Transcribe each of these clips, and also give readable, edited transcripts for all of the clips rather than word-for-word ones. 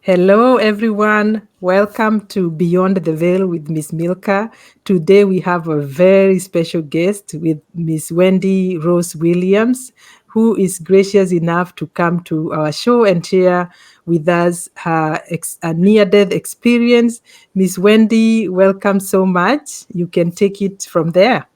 Hello, everyone. Welcome to Beyond the Veil with Miss Milka. Today we have a very special guest with Miss Wendy Rose Williams, who is gracious enough to come to our show and share with us her near-death experience. Miss Wendy, welcome so much. You can take it from there.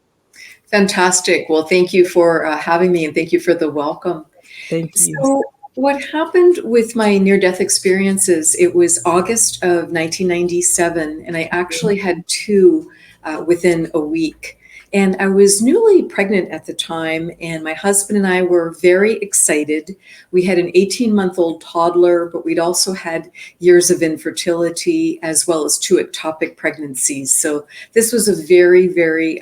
Fantastic. Well, thank you for having me and thank you for the welcome. Thank you. So, what happened with my near death experiences, it was August of 1997, and I actually had two within a week. And I was newly pregnant at the time, and my husband and I were very excited. We had an 18-month-old toddler, but we'd also had years of infertility as well as two ectopic pregnancies. So this was a very, very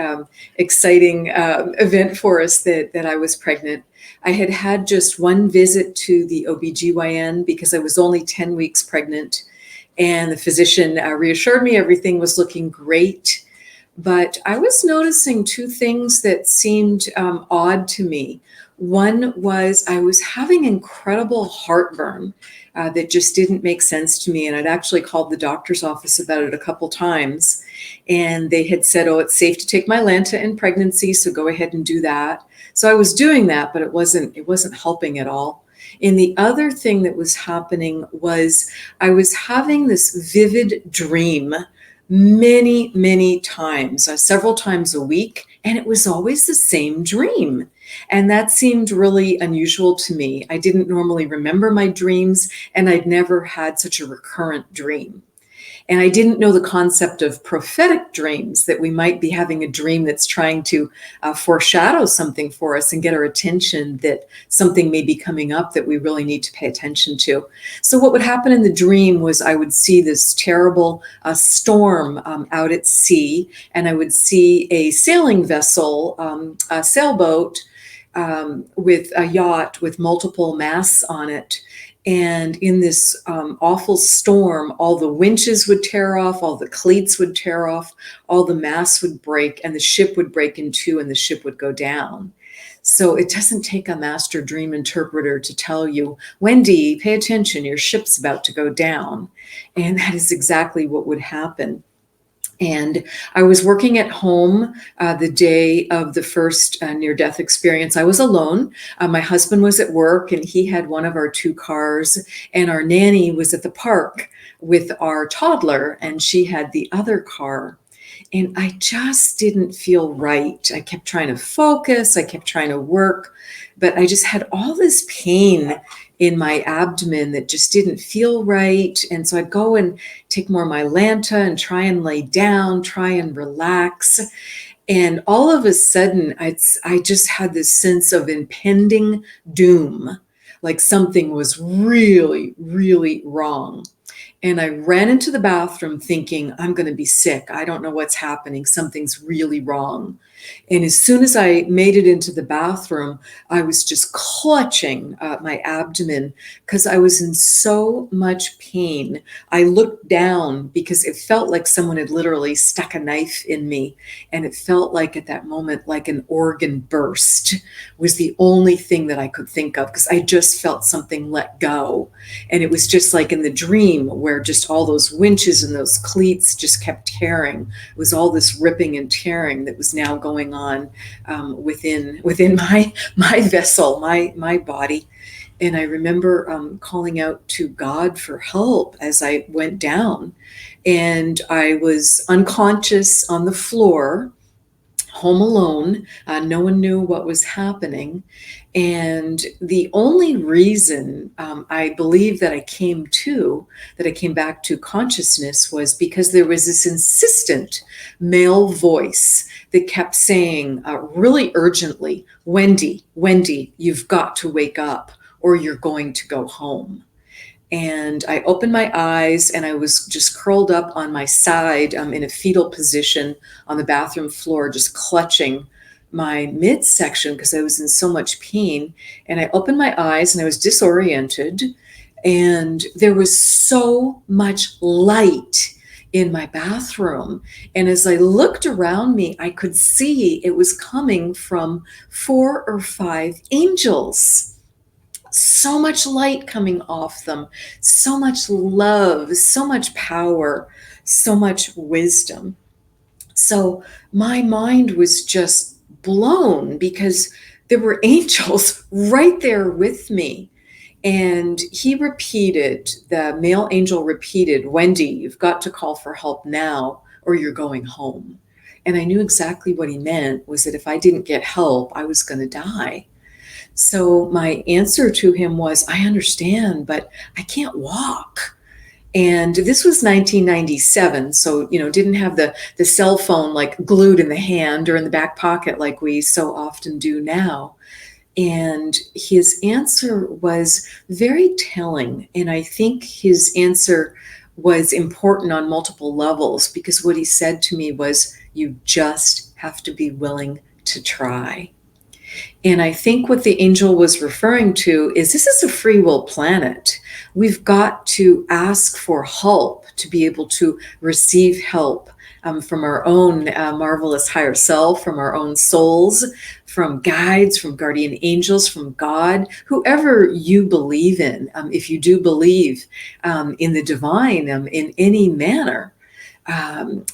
exciting event for us that I was pregnant. I had had just one visit to the OBGYN because I was only 10 weeks pregnant, and the physician reassured me everything was looking great. But I was noticing two things that seemed odd to me. One was I was having incredible heartburn that just didn't make sense to me. And I'd actually called the doctor's office about it a couple times. And they had said, oh, it's safe to take Mylanta in pregnancy, so go ahead and do that. So I was doing that, but it wasn't helping at all. And the other thing that was happening was I was having this vivid dream many, many times, several times a week, and it was always the same dream. And that seemed really unusual to me. I didn't normally remember my dreams, and I'd never had such a recurrent dream. And I didn't know the concept of prophetic dreams, that we might be having a dream that's trying to foreshadow something for us and get our attention, that something may be coming up that we really need to pay attention to. So what would happen in the dream was I would see this terrible storm out at sea, and I would see a sailing vessel, a sailboat, with a yacht with multiple masts on it. And in this awful storm, all the winches would tear off, all the cleats would tear off, all the masts would break, and the ship would break in two, and the ship would go down. So it doesn't take a master dream interpreter to tell you, Wendy, pay attention, your ship's about to go down. And that is exactly what would happen. And I was working at home the day of the first near-death experience. I was alone. My husband was at work, and he had one of our two cars, and our nanny was at the park with our toddler, and she had the other car. And I just didn't feel right. I kept trying to focus. I kept trying to work, but I just had all this pain in my abdomen that just didn't feel right. And so I'd go and take more Mylanta and try and lay down, try and relax. And all of a sudden, I just had this sense of impending doom, like something was really, really wrong. And I ran into the bathroom thinking, I'm going to be sick. I don't know what's happening. Something's really wrong. And as soon as I made it into the bathroom, I was just clutching my abdomen because I was in so much pain. I looked down because it felt like someone had literally stuck a knife in me. And it felt like at that moment, like an organ burst was the only thing that I could think of, because I just felt something let go. And it was just like in the dream where just all those winches and those cleats just kept tearing. It was all this ripping and tearing that was now going on within my vessel, my body. And I remember calling out to God for help as I went down. And I was unconscious on the floor, home alone. No one knew what was happening. And the only reason I believe that I came back to consciousness was because there was this insistent male voice that kept saying really urgently, Wendy, you've got to wake up or you're going to go home. And I opened my eyes, and I was just curled up on my side in a fetal position on the bathroom floor, just clutching my midsection because I was in so much pain. And I opened my eyes, and I was disoriented, and there was so much light in my bathroom. And as I looked around me, I could see it was coming from 4 or 5 angels. so much light coming off them, so much love, so much power, so much wisdom. So my mind was just blown because there were angels right there with me. And the male angel repeated, Wendy, you've got to call for help now or you're going home. And I knew exactly what he meant was that if I didn't get help, I was going to die. So my answer to him was, I understand, but I can't walk. And this was 1997, so didn't have the cell phone like glued in the hand or in the back pocket like we so often do now. And his answer was very telling, and I think his answer was important on multiple levels, because what he said to me was, you just have to be willing to try. And I think what the angel was referring to is, this is a free will planet. We've got to ask for help to be able to receive help from our own marvelous higher self, from our own souls, from guides, from guardian angels, from God, whoever you believe in. If you do believe in the divine in any manner. And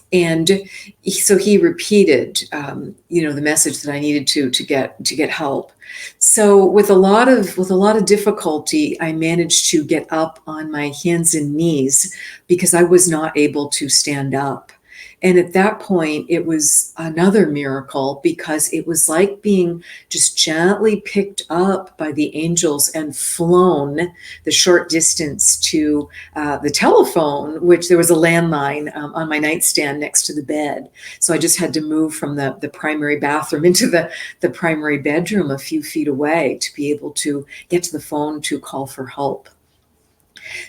so he repeated, the message that I needed to get help. So with a lot of difficulty, I managed to get up on my hands and knees because I was not able to stand up. And at that point, it was another miracle, because it was like being just gently picked up by the angels and flown the short distance to the telephone, which there was a landline on my nightstand next to the bed. So I just had to move from the primary bathroom into the primary bedroom a few feet away to be able to get to the phone to call for help.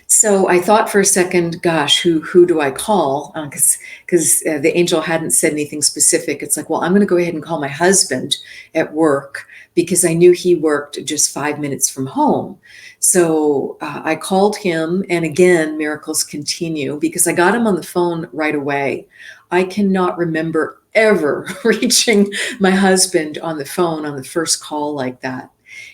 So I thought for a second, gosh, who do I call? Because the angel hadn't said anything specific. It's like, well, I'm going to go ahead and call my husband at work, because I knew he worked just 5 minutes from home. So I called him, and again, miracles continue, because I got him on the phone right away. I cannot remember ever reaching my husband on the phone on the first call like that.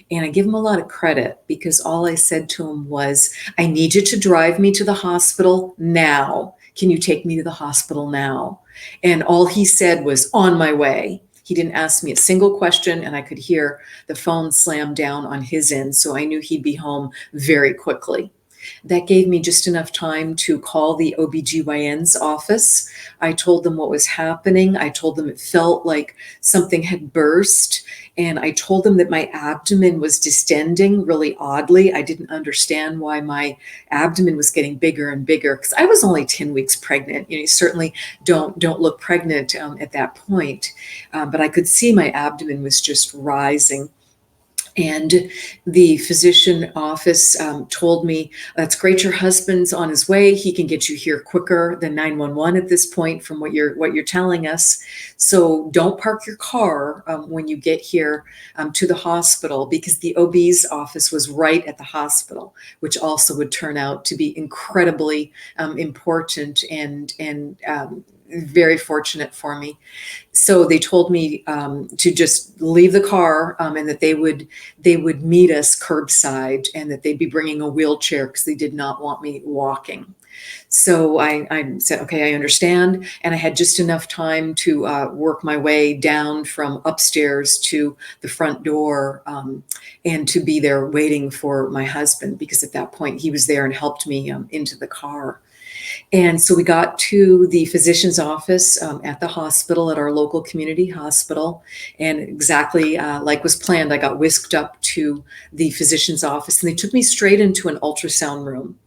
And I give him a lot of credit, because all I said to him was, I need you to drive me to the hospital now. Can you take me to the hospital now? And all he said was, on my way. He didn't ask me a single question, and I could hear the phone slam down on his end. So I knew he'd be home very quickly. That gave me just enough time to call the OBGYN's office. I told them what was happening. I told them it felt like something had burst. And I told them that my abdomen was distending really oddly. I didn't understand why my abdomen was getting bigger and bigger, because I was only 10 weeks pregnant. You certainly don't look pregnant at that point. But I could see my abdomen was just rising. And the physician office told me, that's great, your husband's on his way. He can get you here quicker than 911 at this point, from what you're telling us. So don't park your car when you get here to the hospital, because the OB's office was right at the hospital, which also would turn out to be incredibly important and very fortunate for me. So they told me to just leave the car, and that they would meet us curbside, and that they'd be bringing a wheelchair, because they did not want me walking. So I said, okay, I understand. And I had just enough time to work my way down from upstairs to the front door, and to be there waiting for my husband, because at that point he was there and helped me into the car. And so we got to the physician's office at the hospital, at our local community hospital. And exactly like was planned, I got whisked up to the physician's office, and they took me straight into an ultrasound room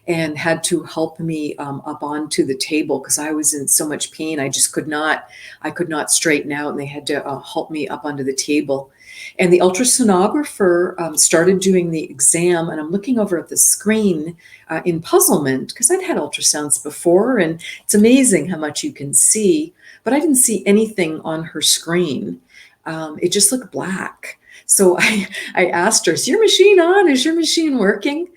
and had to help me up onto the table, because I was in so much pain. I could not straighten out, and they had to help me up onto the table. And the ultrasonographer started doing the exam, and I'm looking over at the screen in puzzlement, because I'd had ultrasounds before, and it's amazing how much you can see, but I didn't see anything on her screen. It just looked black. So I asked her, is your machine on? Is your machine working?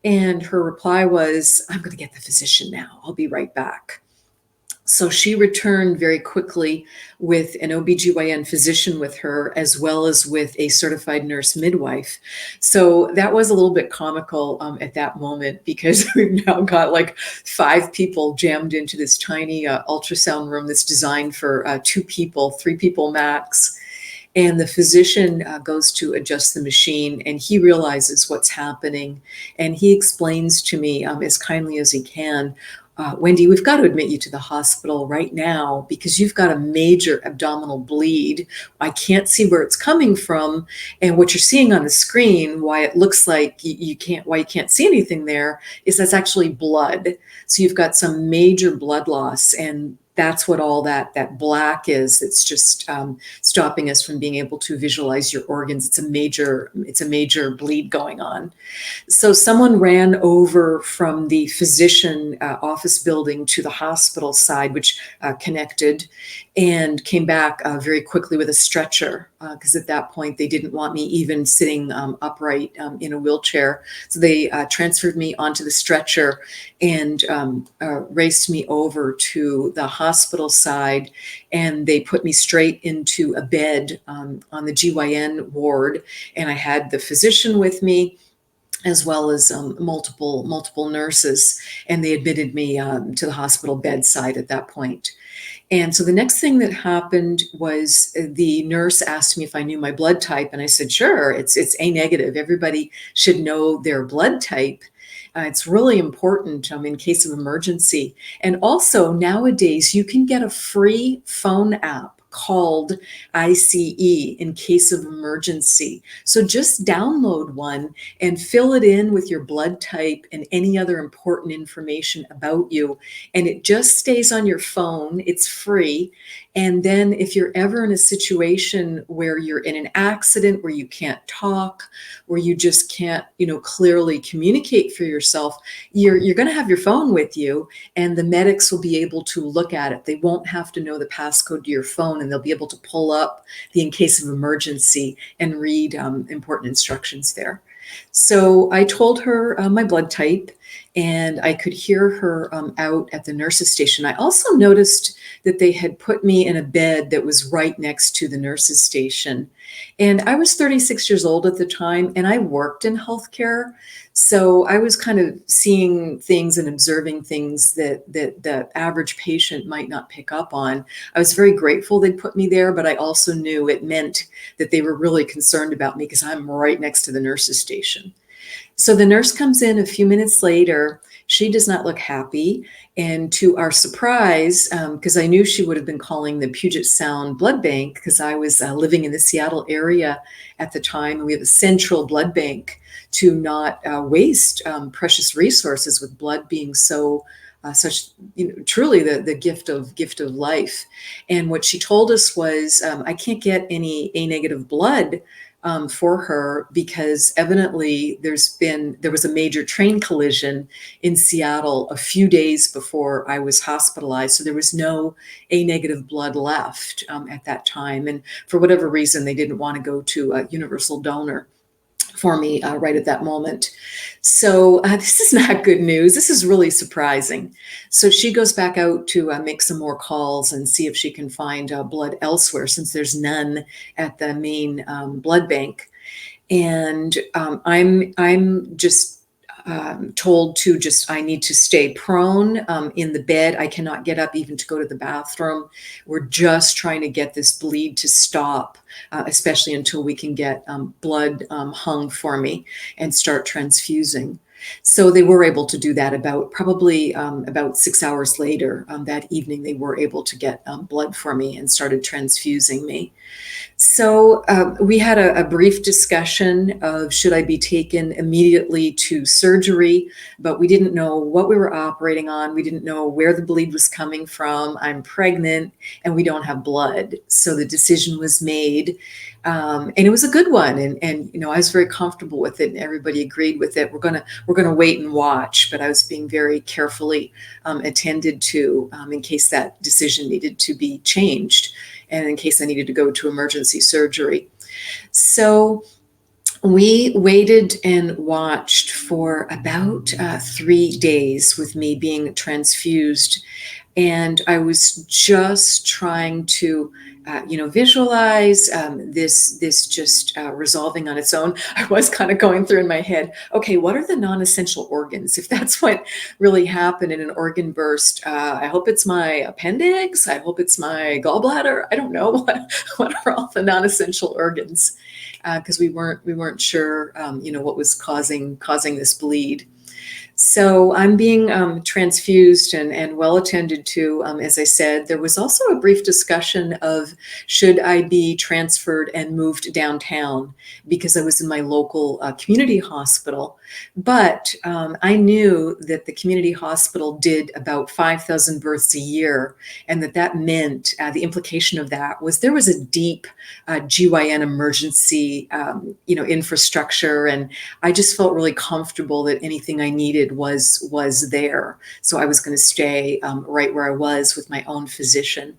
And her reply was, I'm going to get the physician now. I'll be right back. So she returned very quickly with an OBGYN physician with her, as well as with a certified nurse midwife. So that was a little bit comical at that moment, because we've now got like 5 people jammed into this tiny ultrasound room that's designed for 2 people, 3 people max. And the physician goes to adjust the machine, and he realizes what's happening. And he explains to me as kindly as he can, Wendy, we've got to admit you to the hospital right now because you've got a major abdominal bleed. I can't see where it's coming from. And what you're seeing on the screen, why it looks like why you can't see anything there, is that's actually blood. So you've got some major blood loss, and that's what all that black is. It's just stopping us from being able to visualize your organs. It's a major bleed going on. So someone ran over from the physician office building to the hospital side, which connected, and came back very quickly with a stretcher, because at that point they didn't want me even sitting upright in a wheelchair. So they transferred me onto the stretcher and raced me over to the hospital side, and they put me straight into a bed on the GYN ward, and I had the physician with me, as well as multiple nurses, and they admitted me to the hospital bedside at that point. And so the next thing that happened was the nurse asked me if I knew my blood type, and I said, sure, it's A negative. Everybody should know their blood type. It's really important in case of emergency. And also nowadays you can get a free phone app called ICE, in case of emergency. So just download one and fill it in with your blood type and any other important information about you. And it just stays on your phone. It's free. And then if you're ever in a situation where you're in an accident, where you can't talk, where you just can't, clearly communicate for yourself, you're going to have your phone with you, and the medics will be able to look at it. They won't have to know the passcode to your phone, and they'll be able to pull up the in case of emergency and read important instructions there. So I told her my blood type, and I could hear her out at the nurse's station. I also noticed that they had put me in a bed that was right next to the nurse's station. And I was 36 years old at the time, and I worked in healthcare. So I was kind of seeing things and observing things that the average patient might not pick up on. I was very grateful they put me there, but I also knew it meant that they were really concerned about me because I'm right next to the nurse's station. So the nurse comes in a few minutes later. She does not look happy. And to our surprise, because I knew she would have been calling the Puget Sound Blood Bank, because I was living in the Seattle area at the time, and we have a central blood bank to not waste precious resources, with blood being such truly the gift of life. And what she told us was, I can't get any A negative blood for her, because evidently there was a major train collision in Seattle a few days before I was hospitalized. So there was no A negative blood left at that time. And for whatever reason, they didn't want to go to a universal donor for me right at that moment. So this is not good news. This is really surprising. So she goes back out to make some more calls and see if she can find blood elsewhere, since there's none at the main blood bank. And I'm just told to I need to stay prone in the bed. I cannot get up even to go to the bathroom. We're just trying to get this bleed to stop, especially until we can get blood hung for me and start transfusing. So they were able to do that about 6 hours later that evening. They were able to get blood for me and started transfusing me. So we had a brief discussion of should I be taken immediately to surgery, but we didn't know what we were operating on. We didn't know where the bleed was coming from. I'm pregnant and we don't have blood. So the decision was made, and it was a good one. And I was very comfortable with it, and everybody agreed with it. We're gonna wait and watch, but I was being very carefully attended to in case that decision needed to be changed, and in case I needed to go to emergency surgery. So we waited and watched for about 3 days with me being transfused. And I was just trying to, visualize this just resolving on its own. I was kind of going through in my head, okay, what are the non-essential organs? If that's what really happened in an organ burst, I hope it's my appendix. I hope it's my gallbladder. I don't know what are all the non-essential organs, because we weren't sure, what was causing this bleed. So I'm being transfused and well attended to. As I said, there was also a brief discussion of should I be transferred and moved downtown because I was in my local community hospital. But I knew that the community hospital did about 5,000 births a year, and that meant the implication of that was there was a deep GYN emergency, infrastructure, and I just felt really comfortable that anything I needed was there. So I was going to stay right where I was with my own physician.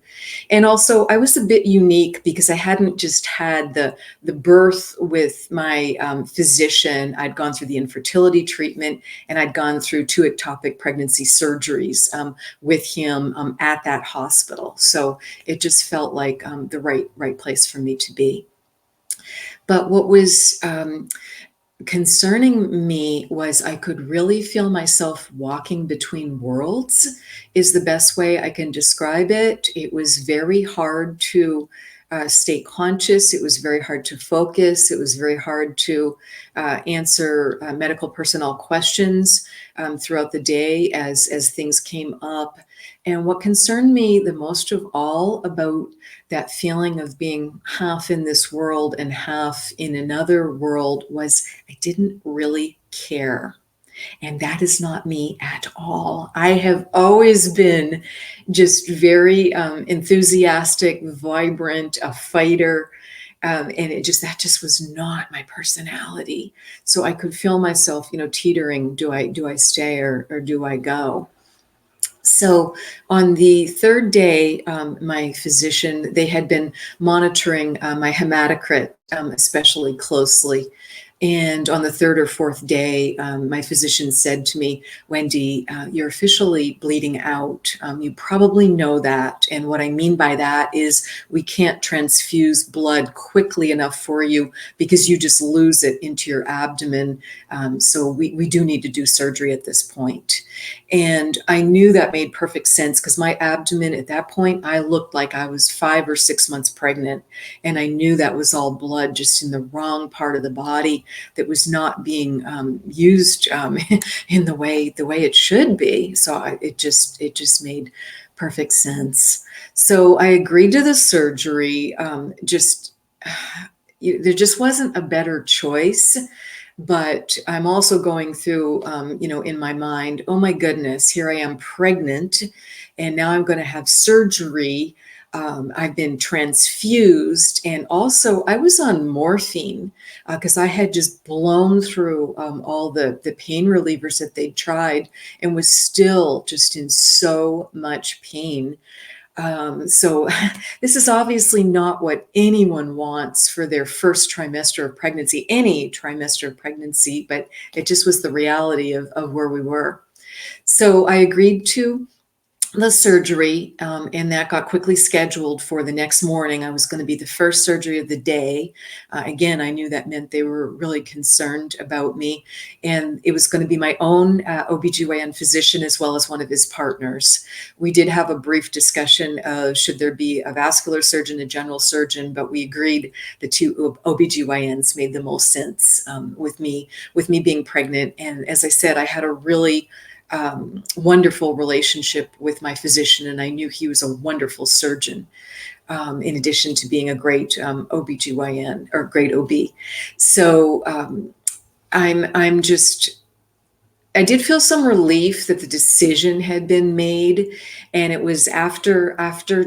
And also, I was a bit unique because I hadn't just had the birth with my physician. I'd gone through the infertility treatment, and I'd gone through 2 ectopic pregnancy surgeries with him at that hospital. So it just felt like the right place for me to be. But what was concerning me was I could really feel myself walking between worlds, is the best way I can describe it. It was very hard to stay conscious. It was very hard to focus. It was very hard to answer medical personnel questions throughout the day as things came up. And what concerned me the most of all about that feeling of being half in this world and half in another world was I didn't really care. And that is not me at all. I have always been just very enthusiastic, vibrant, a fighter. And that just was not my personality. So I could feel myself, teetering. Do I stay or do I go? So on the 3rd day, my physician, they had been monitoring my hematocrit especially closely. And on the 3rd or 4th day, my physician said to me, Wendy, you're officially bleeding out. You probably know that. And what I mean by that is we can't transfuse blood quickly enough for you because you just lose it into your abdomen. So we do need to do surgery at this point. And I knew that made perfect sense because my abdomen at that point, I looked like I was 5 or 6 months pregnant. And I knew that was all blood just in the wrong part of the body that was not being used in the way it should be. So it just made perfect sense. So I agreed to the surgery. There just wasn't a better choice. But I'm also going through, in my mind, oh my goodness, here I am pregnant, and now I'm going to have surgery. I've been transfused, and also I was on morphine because I had just blown through all the pain relievers that they'd tried and was still just in so much pain. So this is obviously not what anyone wants for their first trimester of pregnancy, any trimester of pregnancy, but it just was the reality of where we were. So I agreed to the surgery, and that got quickly scheduled for the next morning. I was going to be the first surgery of the day. Again, I knew that meant they were really concerned about me, and it was going to be my own OBGYN physician as well as one of his partners. We did have a brief discussion of should there be a vascular surgeon, a general surgeon, but we agreed the 2 OBGYNs made the most sense with me being pregnant. And as I said, I had a really wonderful relationship with my physician, and I knew he was a wonderful surgeon, in addition to being a great OBGYN or great OB. So I did feel some relief that the decision had been made, and it was after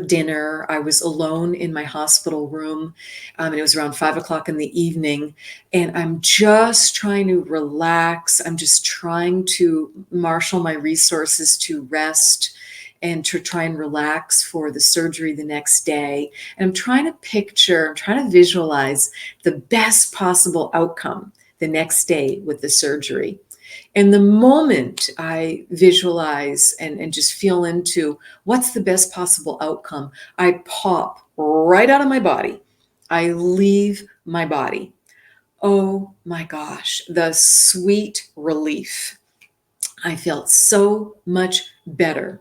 dinner. I was alone in my hospital room, and it was around 5 o'clock in the evening, and I'm just trying to relax. I'm just trying to marshal my resources to rest and to try and relax for the surgery the next day. And I'm trying to visualize the best possible outcome the next day with the surgery. And the moment I visualize and just feel into what's the best possible outcome, I pop right out of my body. I leave my body. Oh my gosh, the sweet relief. I felt so much better.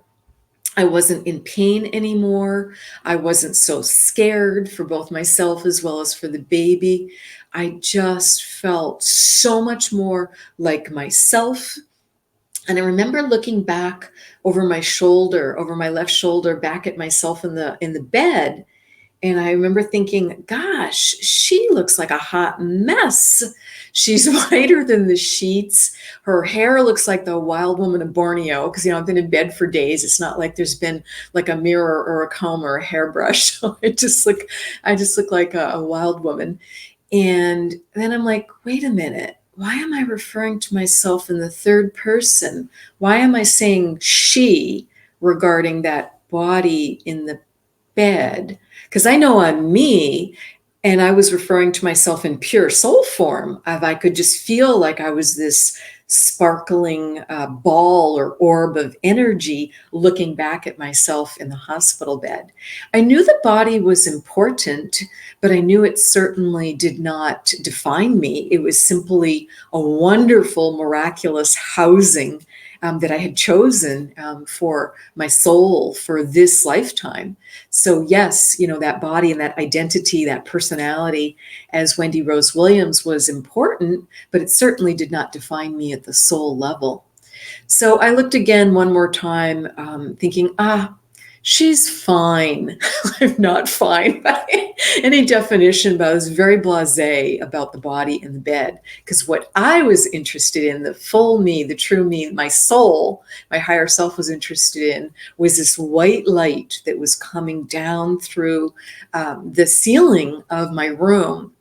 I wasn't in pain anymore. I wasn't so scared for both myself as well as for the baby. I just felt so much more like myself. And I remember looking back over my shoulder, over my left shoulder, back at myself in the bed, and I remember thinking, gosh, she looks like a hot mess. She's whiter than the sheets. Her hair looks like the wild woman of Borneo because, I've been in bed for days. It's not like there's been like a mirror or a comb or a hairbrush. So I just look like a wild woman. And then I'm like, wait a minute. Why am I referring to myself in the third person? Why am I saying she regarding that body in the bed? Because I know I'm me, and I was referring to myself in pure soul form. If I could just feel like I was this sparkling ball or orb of energy looking back at myself in the hospital bed. I knew the body was important, but I knew it certainly did not define me. It was simply a wonderful, miraculous housing that I had chosen for my soul for this lifetime. So yes, that body and that identity, that personality as Wendy Rose Williams was important, but it certainly did not define me at the soul level. So I looked again one more time, thinking, she's fine. I'm not fine by any definition, but I was very blasé about the body and the bed. Because what I was interested in, the full me, the true me, my soul, my higher self was interested in, was this white light that was coming down through the ceiling of my room,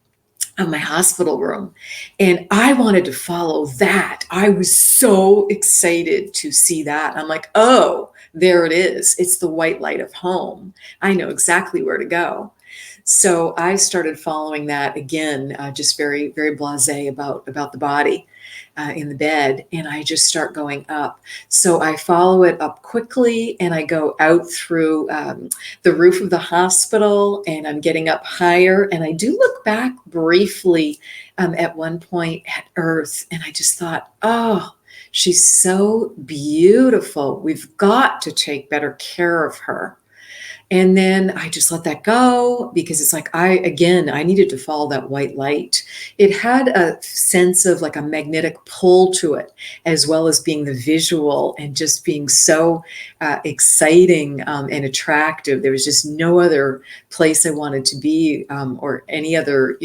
of my hospital room. And I wanted to follow that. I was so excited to see that. I'm like, oh, there it is. It's the white light of home. I know exactly where to go. So I started following that again, just very, very blasé about the body in the bed, and I just start going up. So I follow it up quickly, and I go out through the roof of the hospital, and I'm getting up higher. And I do look back briefly at one point at Earth, and I just thought, oh, she's so beautiful. We've got to take better care of her. And then I just let that go because it's like, I needed to follow that white light. It had a sense of like a magnetic pull to it, as well as being the visual and just being so exciting and attractive. There was just no other place I wanted to be or any other,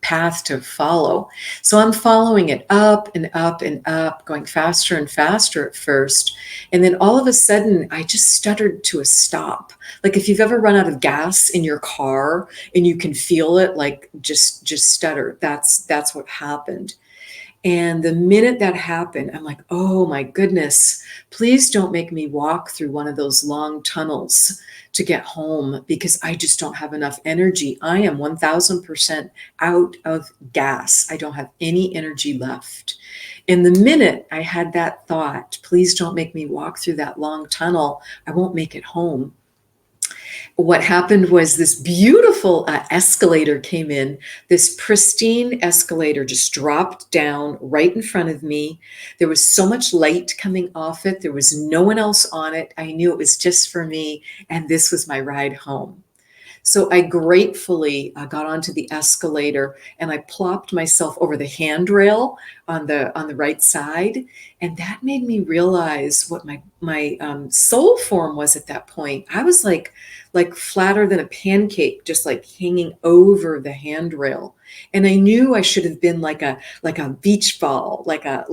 path to follow. So I'm following it up and up and up, going faster and faster at first. And then all of a sudden, I just stuttered to a stop. Like if you've ever run out of gas in your car and you can feel it, like just stutter. That's what happened. And the minute that happened, I'm like, oh my goodness, please don't make me walk through one of those long tunnels to get home because I just don't have enough energy. I am 1000% out of gas. I don't have any energy left. And the minute I had that thought, please don't make me walk through that long tunnel, I won't make it home. What happened was this beautiful escalator came in. This pristine escalator just dropped down right in front of me. There was so much light coming off it. There was no one else on it. I knew it was just for me, and this was my ride home. So I gratefully got onto the escalator and I plopped myself over the handrail on the right side, and that made me realize what my soul form was at that point. I was like flatter than a pancake, just like hanging over the handrail. And I knew I should have been like a beach ball, like a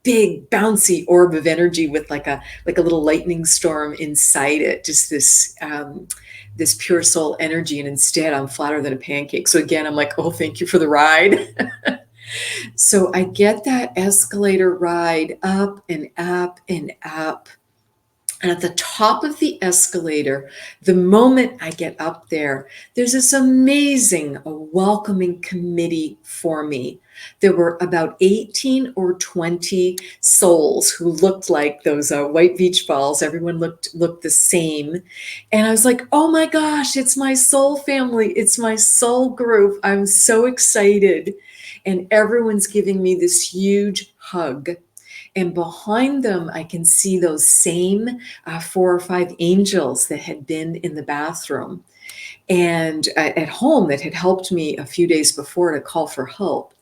big bouncy orb of energy with like a little lightning storm inside it, just this pure soul energy. And instead I'm flatter than a pancake. So again, I'm like, oh, thank you for the ride. So I get that escalator ride up and up and up. And at the top of the escalator, the moment I get up there, there's this amazing welcoming committee for me. There were about 18 or 20 souls who looked like those white beach balls. Everyone looked the same. And I was like, oh my gosh, it's my soul family. It's my soul group. I'm so excited. And everyone's giving me this huge hug. And behind them, I can see those same 4 or 5 angels that had been in the bathroom and at home that had helped me a few days before to call for help.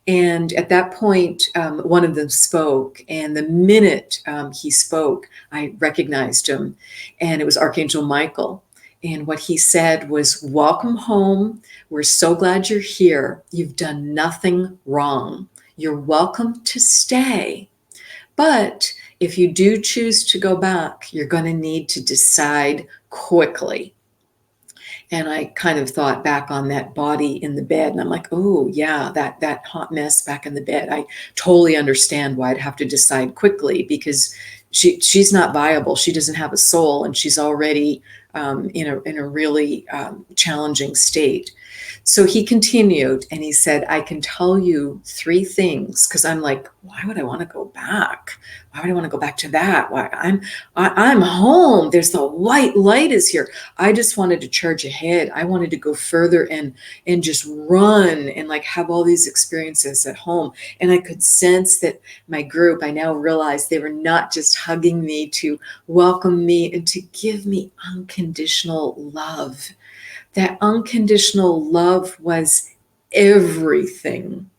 And at that point, one of them spoke. And the minute he spoke, I recognized him. And it was Archangel Michael. And what he said was, welcome home. We're so glad you're here. You've done nothing wrong. You're welcome to stay. But if you do choose to go back, you're going to need to decide quickly. And I kind of thought back on that body in the bed, and I'm like, oh yeah, that hot mess back in the bed. I totally understand why I'd have to decide quickly, because she's not viable. She doesn't have a soul, and she's already in a really challenging state. So he continued and he said, I can tell you 3 things, because I'm like, why would I want to go back? Why would I want to go back to that? Why I'm home. There's the white light is here. I just wanted to charge ahead. I wanted to go further and just run and like have all these experiences at home. And I could sense that my group, I now realized they were not just hugging me to welcome me and to give me unconditional love. That unconditional love was everything.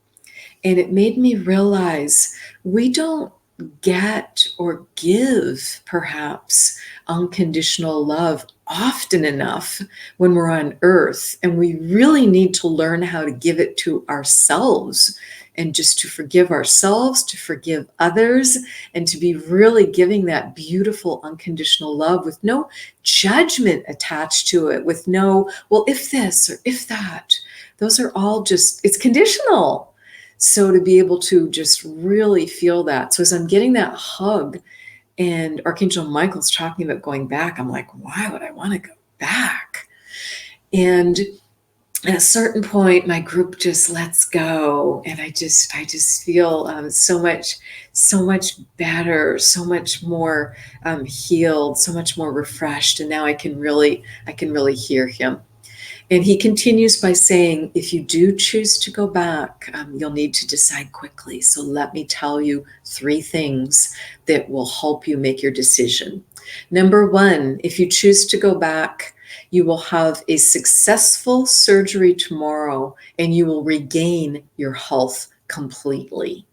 And it made me realize we don't get or give, perhaps, unconditional love often enough when we're on earth. And we really need to learn how to give it to ourselves, and just to forgive ourselves, to forgive others, and to be really giving that beautiful unconditional love with no judgment attached to it, with no, well, if this or if that. Those are all just, it's conditional. So to be able to just really feel that. So as I'm getting that hug and Archangel Michael's talking about going back, I'm like, why would I want to go back? And at a certain point, my group just lets go, and I just feel so much better, so much more healed, so much more refreshed, and now I can really hear him. And he continues by saying, if you do choose to go back, you'll need to decide quickly. So let me tell you 3 things that will help you make your decision. Number 1, if you choose to go back, you will have a successful surgery tomorrow and you will regain your health completely.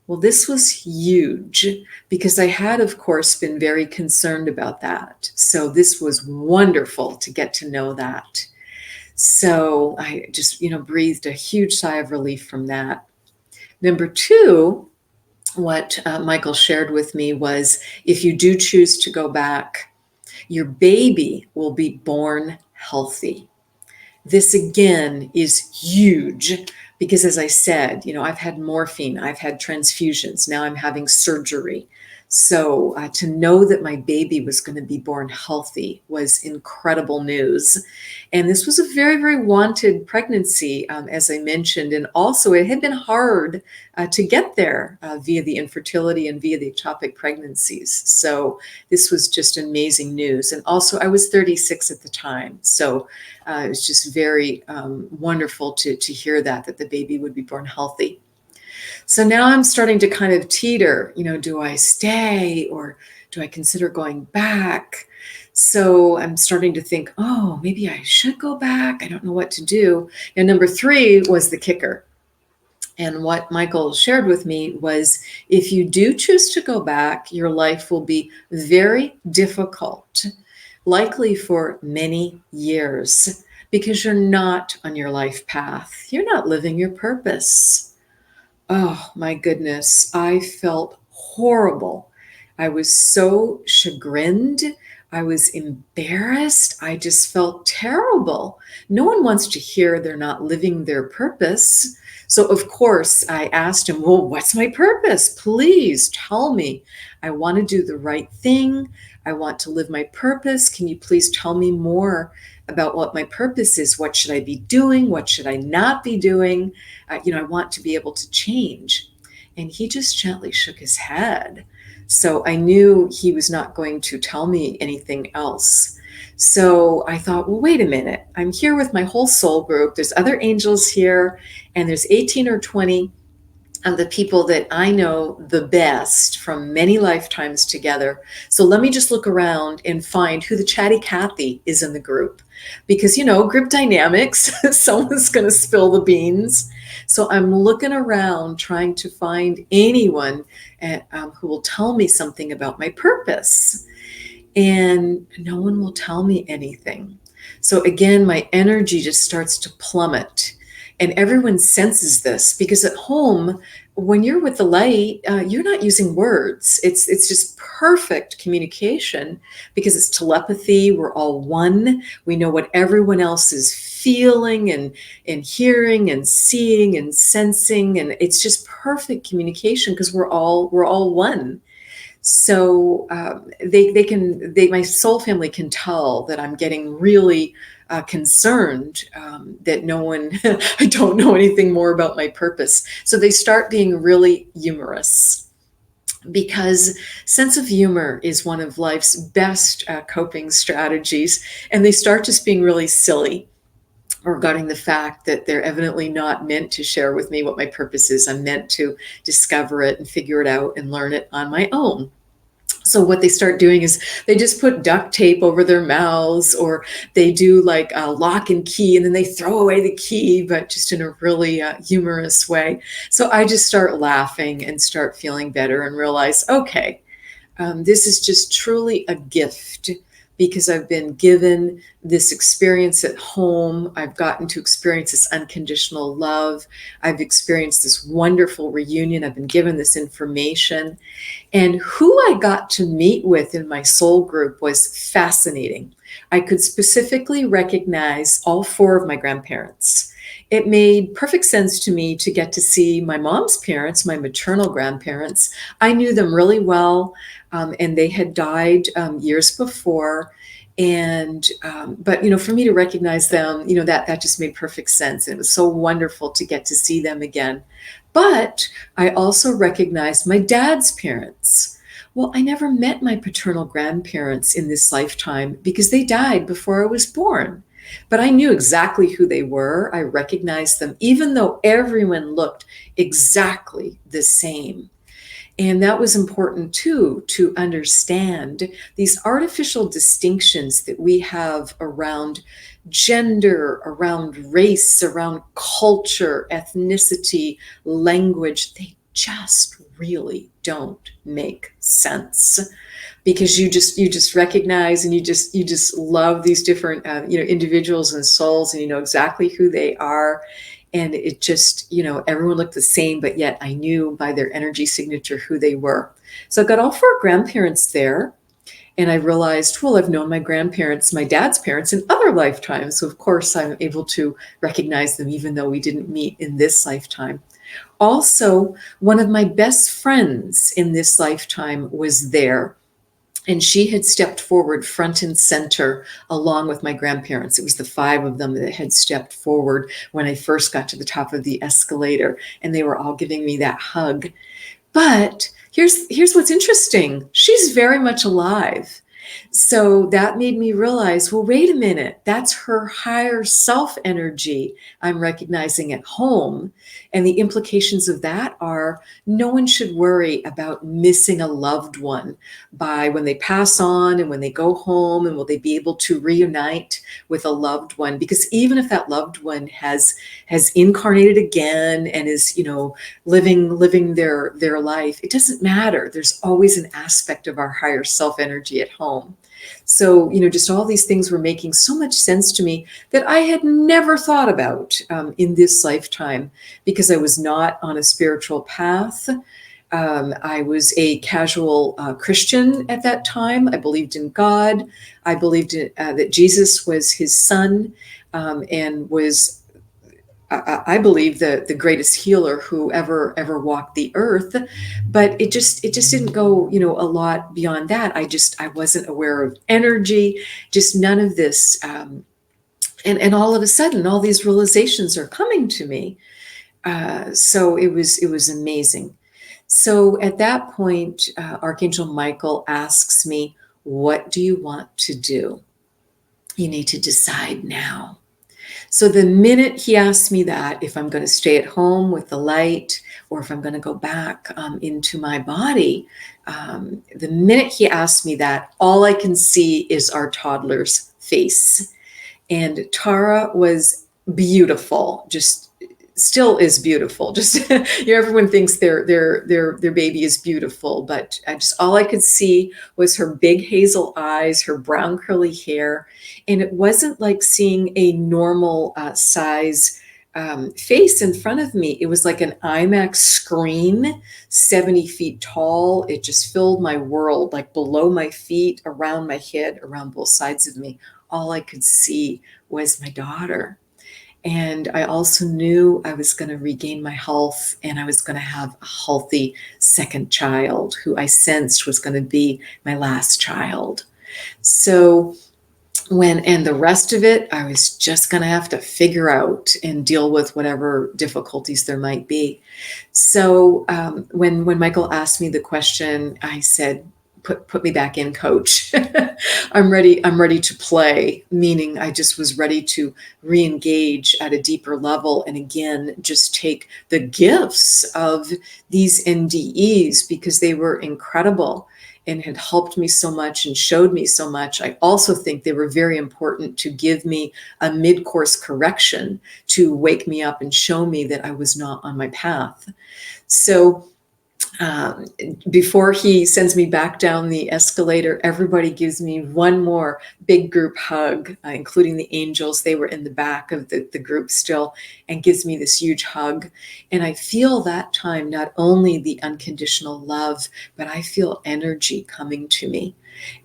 Well, this was huge because I had, of course, been very concerned about that. So this was wonderful to get to know that. So I just, breathed a huge sigh of relief from that. Number 2, what Michael shared with me was, if you do choose to go back, your baby will be born healthy. This again is huge because, as I said, I've had morphine, I've had transfusions, now I'm having surgery. So to know that my baby was going to be born healthy was incredible news. And this was a very, very wanted pregnancy, as I mentioned. And also it had been hard to get there via the infertility and via the ectopic pregnancies. So this was just amazing news. And also I was 36 at the time. So it was just very wonderful to hear that the baby would be born healthy. So now I'm starting to kind of teeter, do I stay or do I consider going back? So I'm starting to think, oh, maybe I should go back. I don't know what to do. And number 3 was the kicker. And what Michael shared with me was, if you do choose to go back, your life will be very difficult, likely for many years, because you're not on your life path. You're not living your purpose. Oh my goodness, I felt horrible. I was so chagrined. I was embarrassed. I just felt terrible. No one wants to hear they're not living their purpose. So, of course, I asked him, well, what's my purpose? Please tell me. I want to do the right thing. I want to live my purpose. Can you please tell me more about what my purpose is? What should I be doing? What should I not be doing? I want to be able to change. And he just gently shook his head. So I knew he was not going to tell me anything else. So I thought, well, wait a minute. I'm here with my whole soul group. There's other angels here, and there's 18 or 20 of the people that I know the best from many lifetimes together. So let me just look around and find who the chatty Cathy is in the group. Because, group dynamics, someone's going to spill the beans. So I'm looking around trying to find anyone who will tell me something about my purpose. And no one will tell me anything. So again, my energy just starts to plummet. And everyone senses this because at home, when you're with the light, you're not using words. It's just perfect communication because it's telepathy. We're all one. We know what everyone else is feeling and hearing and seeing and sensing. And it's just perfect communication because we're all one. So my soul family can tell that I'm getting really concerned that I don't know anything more about my purpose. So they start being really humorous because sense of humor is one of life's best coping strategies. And they start just being really silly regarding the fact that they're evidently not meant to share with me what my purpose is. I'm meant to discover it and figure it out and learn it on my own. So what they start doing is they just put duct tape over their mouths, or they do like a lock and key, and then they throw away the key, but just in a really humorous way. So I just start laughing and start feeling better and realize, okay, this is just truly a gift because I've been given this experience at home. I've gotten to experience this unconditional love. I've experienced this wonderful reunion. I've been given this information. And who I got to meet with in my soul group was fascinating. I could specifically recognize all 4 of my grandparents. It made perfect sense to me to get to see my mom's parents, my maternal grandparents. I knew them really well, and they had died years before. But for me to recognize them, that just made perfect sense. And it was so wonderful to get to see them again. But I also recognized my dad's parents. Well, I never met my paternal grandparents in this lifetime because they died before I was born. But I knew exactly who they were. I recognized them, even though everyone looked exactly the same. And that was important too, to understand these artificial distinctions that we have around gender, around race, around culture, ethnicity, language. They just really don't make sense because you just recognize and you just love these different individuals and souls, and you know exactly who they are. And it just, everyone looked the same, but yet I knew by their energy signature who they were. So I've got all 4 grandparents there. And I realized, well, I've known my grandparents, my dad's parents in other lifetimes. So of course I'm able to recognize them, even though we didn't meet in this lifetime. Also, one of my best friends in this lifetime was there. And she had stepped forward front and center along with my grandparents. It was the 5 of them that had stepped forward when I first got to the top of the escalator, and they were all giving me that hug. But here's what's interesting. She's very much alive. So that made me realize, well, wait a minute, that's her higher self energy I'm recognizing at home. And the implications of that are no one should worry about missing a loved one by when they pass on and when they go home, and will they be able to reunite with a loved one? Because even if that loved one has incarnated again and is, living their life, it doesn't matter. There's always an aspect of our higher self energy at home. So, just all these things were making so much sense to me that I had never thought about in this lifetime, because I was not on a spiritual path. I was a casual Christian at that time. I believed in God. I believed that Jesus was his son, and was I believe the greatest healer who ever walked the earth, but it just didn't go, a lot beyond that. I wasn't aware of energy, just none of this, and all of a sudden, all these realizations are coming to me. So it was amazing. So at that point, Archangel Michael asks me, "What do you want to do? You need to decide now." So the minute he asks me that, if I'm going to stay at home with the light or if I'm going to go back into my body, the minute he asks me that, all I can see is our toddler's face. And Tara was beautiful, just still is beautiful. Just everyone thinks their baby is beautiful, but all I could see was her big hazel eyes, her brown curly hair, and it wasn't like seeing a normal size face in front of me. It was like an IMAX screen, 70 feet tall. It just filled my world, like below my feet, around my head, around both sides of me. All I could see was my daughter. And I also knew I was going to regain my health and I was going to have a healthy second child who I sensed was going to be my last child. So and the rest of it, I was just going to have to figure out and deal with whatever difficulties there might be. So when Michael asked me the question, I said, put me back in, coach. I'm ready. I'm ready to play, meaning I just was ready to re-engage at a deeper level. And again, just take the gifts of these NDEs because they were incredible and had helped me so much and showed me so much. I also think they were very important to give me a mid-course correction to wake me up and show me that I was not on my path. So before he sends me back down the escalator, everybody gives me one more big group hug, including the angels. They were in the back of the group still, and gives me this huge hug. And I feel that time not only the unconditional love, but I feel energy coming to me.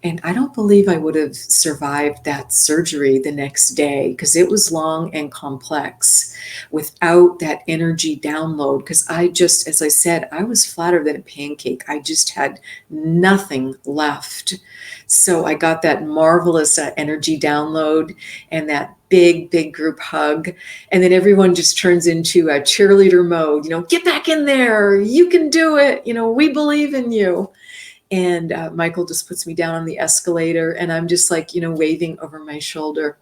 And I don't believe I would have survived that surgery the next day because it was long and complex without that energy download. Because as I said, I was flatter than a pancake. I just had nothing left. So I got that marvelous energy download and that big group hug. And then everyone just turns into a cheerleader mode, get back in there. You can do it. We believe in you. And Michael just puts me down on the escalator and I'm just like, waving over my shoulder.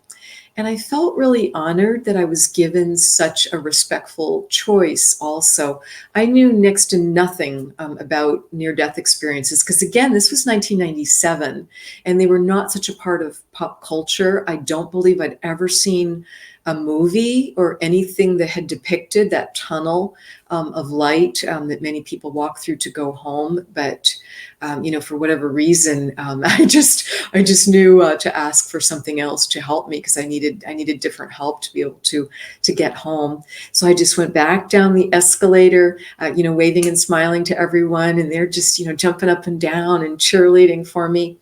And I felt really honored that I was given such a respectful choice also. I knew next to nothing about near-death experiences because, again, this was 1997 and they were not such a part of pop culture. I don't believe I'd ever seen a movie or anything that had depicted that tunnel of light that many people walk through to go home. But for whatever reason, I just knew to ask for something else to help me because I needed different help to be able to get home. So I just went back down the escalator, waving and smiling to everyone, and they're just jumping up and down and cheerleading for me.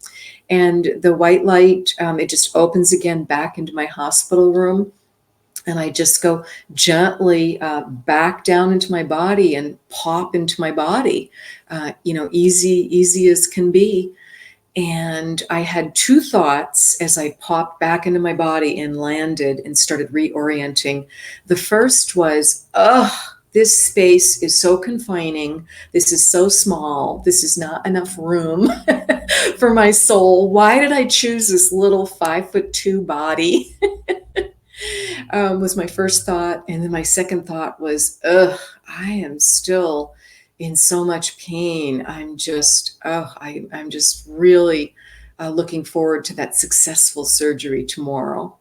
And the white light, it just opens again back into my hospital room. And I just go gently back down into my body and pop into my body, easy as can be. And I had two thoughts as I popped back into my body and landed and started reorienting. The first was, this space is so confining. This is so small. This is not enough room for my soul. Why did I choose this little 5'2" body? Was my first thought. And then my second thought was, I am still in so much pain. I'm just really looking forward to that successful surgery tomorrow.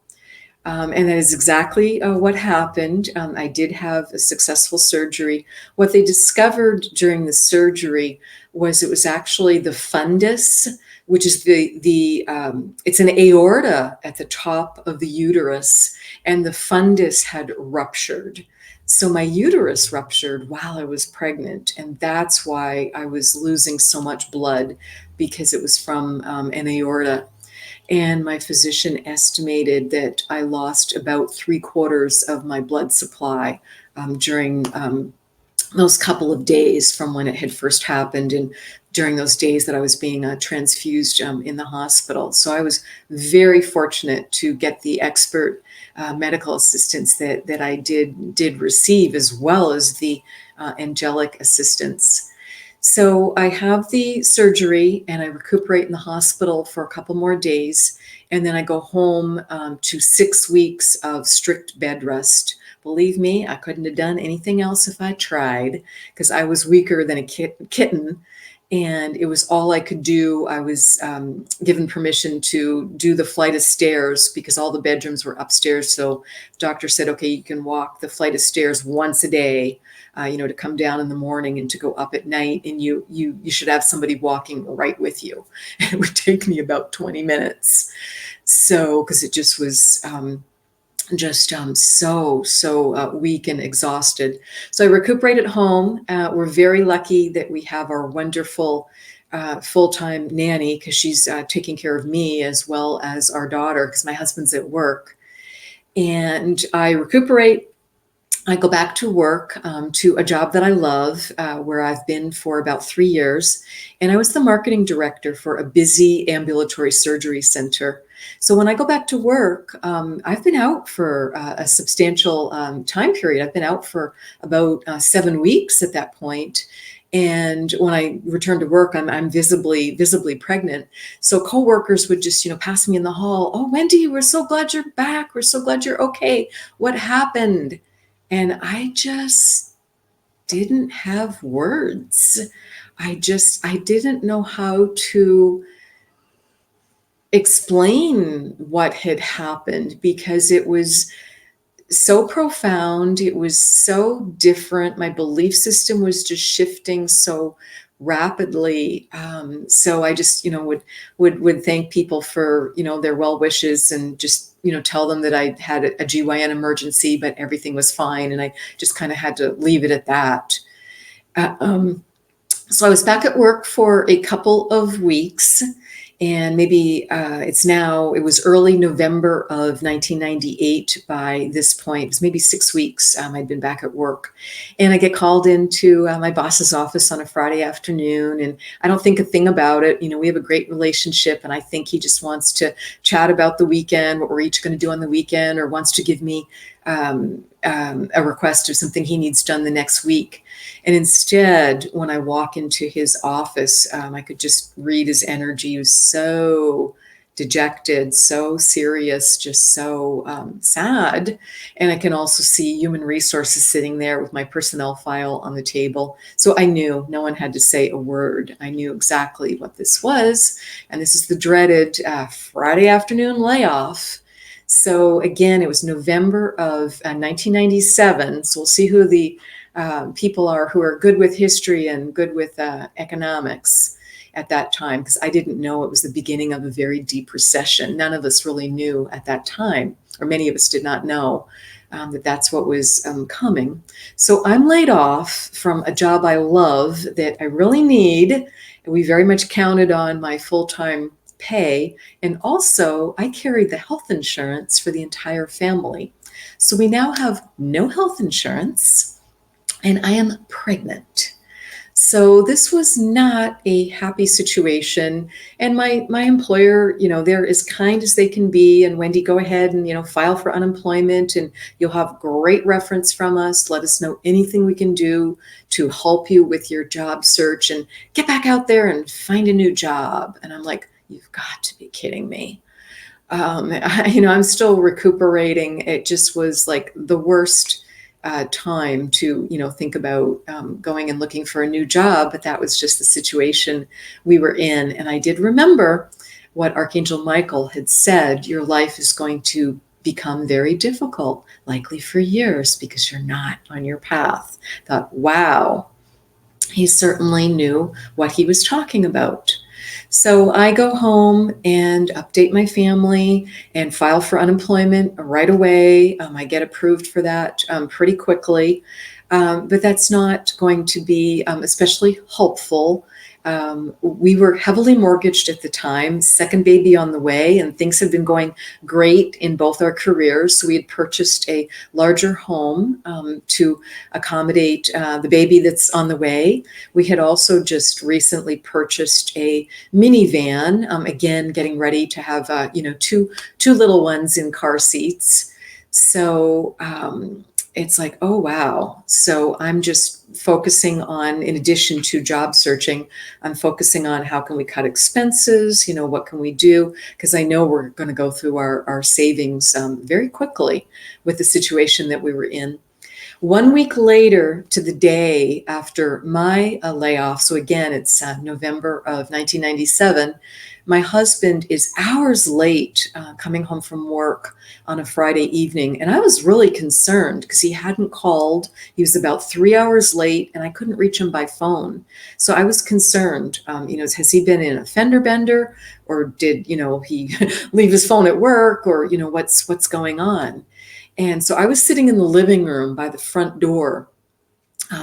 And that is exactly what happened. I did have a successful surgery. What they discovered during the surgery was it was actually the fundus, which is it's an aorta at the top of the uterus, and the fundus had ruptured. So my uterus ruptured while I was pregnant, and that's why I was losing so much blood, because it was from an aorta. And my physician estimated that I lost about 3/4 of my blood supply during those couple of days from when it had first happened, and during those days that I was being transfused in the hospital. So I was very fortunate to get the expert medical assistance that I did receive, as well as the angelic assistance. So I have the surgery and I recuperate in the hospital for a couple more days. And then I go home to 6 weeks of strict bed rest. Believe me, I couldn't have done anything else if I tried, because I was weaker than a kitten. And it was all I could do. I was given permission to do the flight of stairs because all the bedrooms were upstairs. So the doctor said, okay, you can walk the flight of stairs once a day, to come down in the morning and to go up at night. And you should have somebody walking right with you. It would take me about 20 minutes. So, because it just was so weak and exhausted. So I recuperate at home. We're very lucky that we have our wonderful full-time nanny, because she's taking care of me as well as our daughter, because my husband's at work. And I recuperate. I go back to work to a job that I love, where I've been for about 3 years. And I was the marketing director for a busy ambulatory surgery center. So when I go back to work, I've been out for a substantial time period. I've been out for about 7 weeks at that point. And when I return to work, I'm visibly pregnant. So coworkers would just, pass me in the hall. Oh, Wendy, we're so glad you're back. We're so glad you're okay. What happened? And I just didn't have words. I didn't know how to explain what had happened, because it was so profound. It was so different. My belief system was just shifting so rapidly. So I just, would thank people for, their well wishes, and just, tell them that I had a GYN emergency, but everything was fine. And I just kind of had to leave it at that. So I was back at work for a couple of weeks. And maybe it was early November of 1998 by this point. It was maybe 6 weeks I'd been back at work. And I get called into my boss's office on a Friday afternoon. And I don't think a thing about it. We have a great relationship. And I think he just wants to chat about the weekend, what we're each going to do on the weekend, or wants to give me a request of something he needs done the next week. And instead, when I walk into his office, I could just read his energy. He was so dejected, so serious, just so sad. And I can also see human resources sitting there with my personnel file on the table. So I knew no one had to say a word. I knew exactly what this was. And this is the dreaded Friday afternoon layoff. So again, it was November of 1997. So we'll see who the people are who are good with history and good with economics at that time, because I didn't know it was the beginning of a very deep recession. None of us really knew at that time, or many of us did not know that that's what was coming. So I'm laid off from a job I love, that I really need. And we very much counted on my full-time pay. And also, I carried the health insurance for the entire family. So we now have no health insurance, and I am pregnant. So this was not a happy situation. And my employer, they're as kind as they can be. And Wendy, go ahead and, file for unemployment, and you'll have great reference from us. Let us know anything we can do to help you with your job search, and get back out there and find a new job. And I'm like, you've got to be kidding me. I'm still recuperating. It just was like the worst time to, think about going and looking for a new job. But that was just the situation we were in. And I did remember what Archangel Michael had said: your life is going to become very difficult, likely for years, because you're not on your path. I thought, wow, he certainly knew what he was talking about. So I go home and update my family and file for unemployment right away. I get approved for that pretty quickly. But that's not going to be especially helpful We were heavily mortgaged at the time, second baby on the way, and things had been going great in both our careers. So we had purchased a larger home to accommodate the baby that's on the way. We had also just recently purchased a minivan, again, getting ready to have two little ones in car seats. So it's like, oh, wow. So I'm just focusing on, in addition to job searching, I'm focusing on how can we cut expenses, what can we do? Because I know we're going to go through our savings very quickly with the situation that we were in. 1 week later, to the day after my layoff, so again, it's November of 1997, my husband is hours late coming home from work on a Friday evening. And I was really concerned because he hadn't called. He was about 3 hours late and I couldn't reach him by phone. So I was concerned, has he been in a fender bender, or did, he leave his phone at work, or, what's going on? And so I was sitting in the living room by the front door,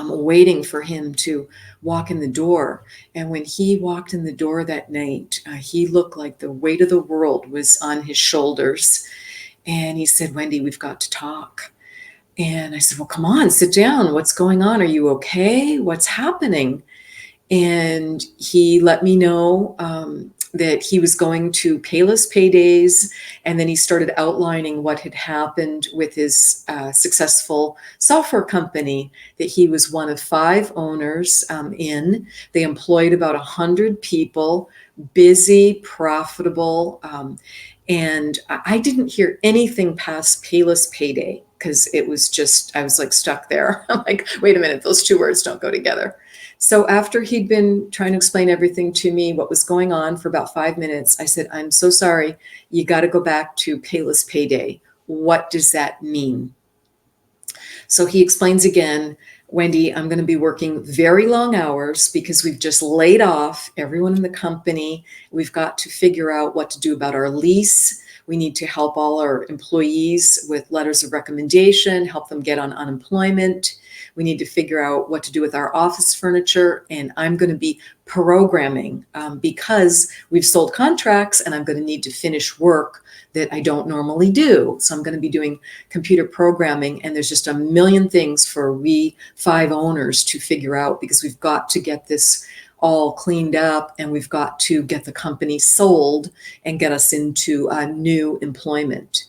waiting for him to walk in the door. And when he walked in the door that night, he looked like the weight of the world was on his shoulders. And he said, "Wendy, we've got to talk." And I said, "Well, come on, sit down. What's going on? Are you okay? What's happening?" And he let me know that he was going to payless paydays. And then he started outlining what had happened with his successful software company, that he was one of 5 owners in. They employed about 100 people, busy, profitable. And I didn't hear anything past payless payday because it was just, I was like stuck there. I'm like, wait a minute, those 2 words don't go together. So after he'd been trying to explain everything to me, what was going on, for about 5 minutes, I said, "I'm so sorry. You got to go back to payless payday. What does that mean?" So he explains again, "Wendy, I'm going to be working very long hours because we've just laid off everyone in the company. We've got to figure out what to do about our lease. We need to help all our employees with letters of recommendation, help them get on unemployment. We need to figure out what to do with our office furniture. And I'm going to be programming because we've sold contracts and I'm going to need to finish work that I don't normally do. So I'm going to be doing computer programming. And there's just a million things for we 5 owners to figure out because we've got to get this all cleaned up and we've got to get the company sold and get us into new employment.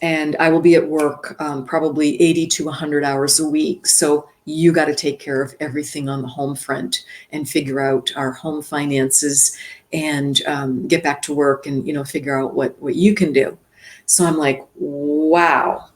And I will be at work probably 80 to 100 hours a week. So you got to take care of everything on the home front and figure out our home finances and get back to work and, figure out what you can do." So I'm like, wow.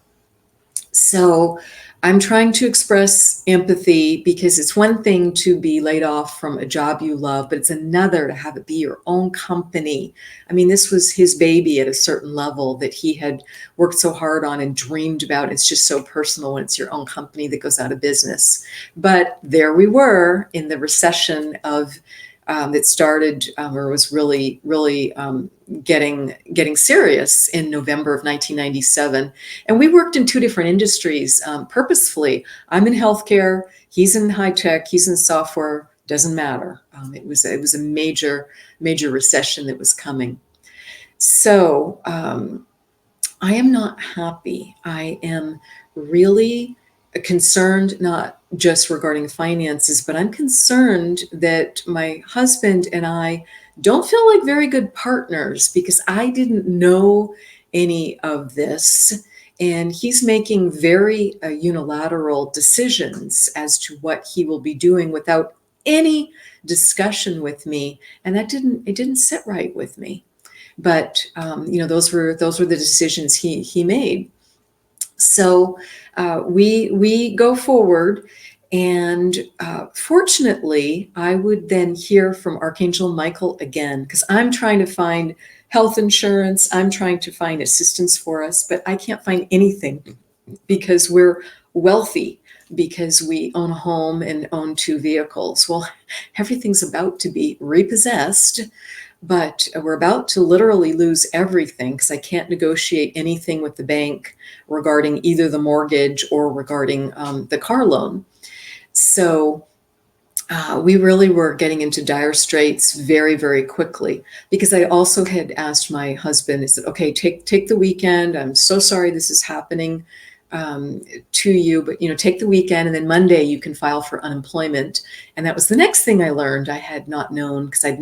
So I'm trying to express empathy because it's one thing to be laid off from a job you love, but it's another to have it be your own company. I mean, this was his baby at a certain level that he had worked so hard on and dreamed about. It's just so personal when it's your own company that goes out of business. But there we were in the recession of that started or was really getting serious in November of 1997. And we worked in 2 different industries purposefully. I'm in healthcare, he's in high tech, he's in software, doesn't matter. It was a major recession that was coming. So I am not happy. I am really concerned, not just regarding finances, but I'm concerned that my husband and I don't feel like very good partners because I didn't know any of this. And he's making very unilateral decisions as to what he will be doing without any discussion with me. And it didn't sit right with me. But those were the decisions he made. So we go forward, and fortunately, I would then hear from Archangel Michael again because I'm trying to find health insurance. I'm trying to find assistance for us, but I can't find anything because we're wealthy, because we own a home and own 2 vehicles. Well, everything's about to be repossessed. But we're about to literally lose everything because I can't negotiate anything with the bank regarding either the mortgage or regarding the car loan. So we really were getting into dire straits very, very quickly, because I also had asked my husband, I said, okay, take the weekend. I'm so sorry this is happening to you, but take the weekend, and then Monday you can file for unemployment. And that was the next thing I learned. I had not known, because I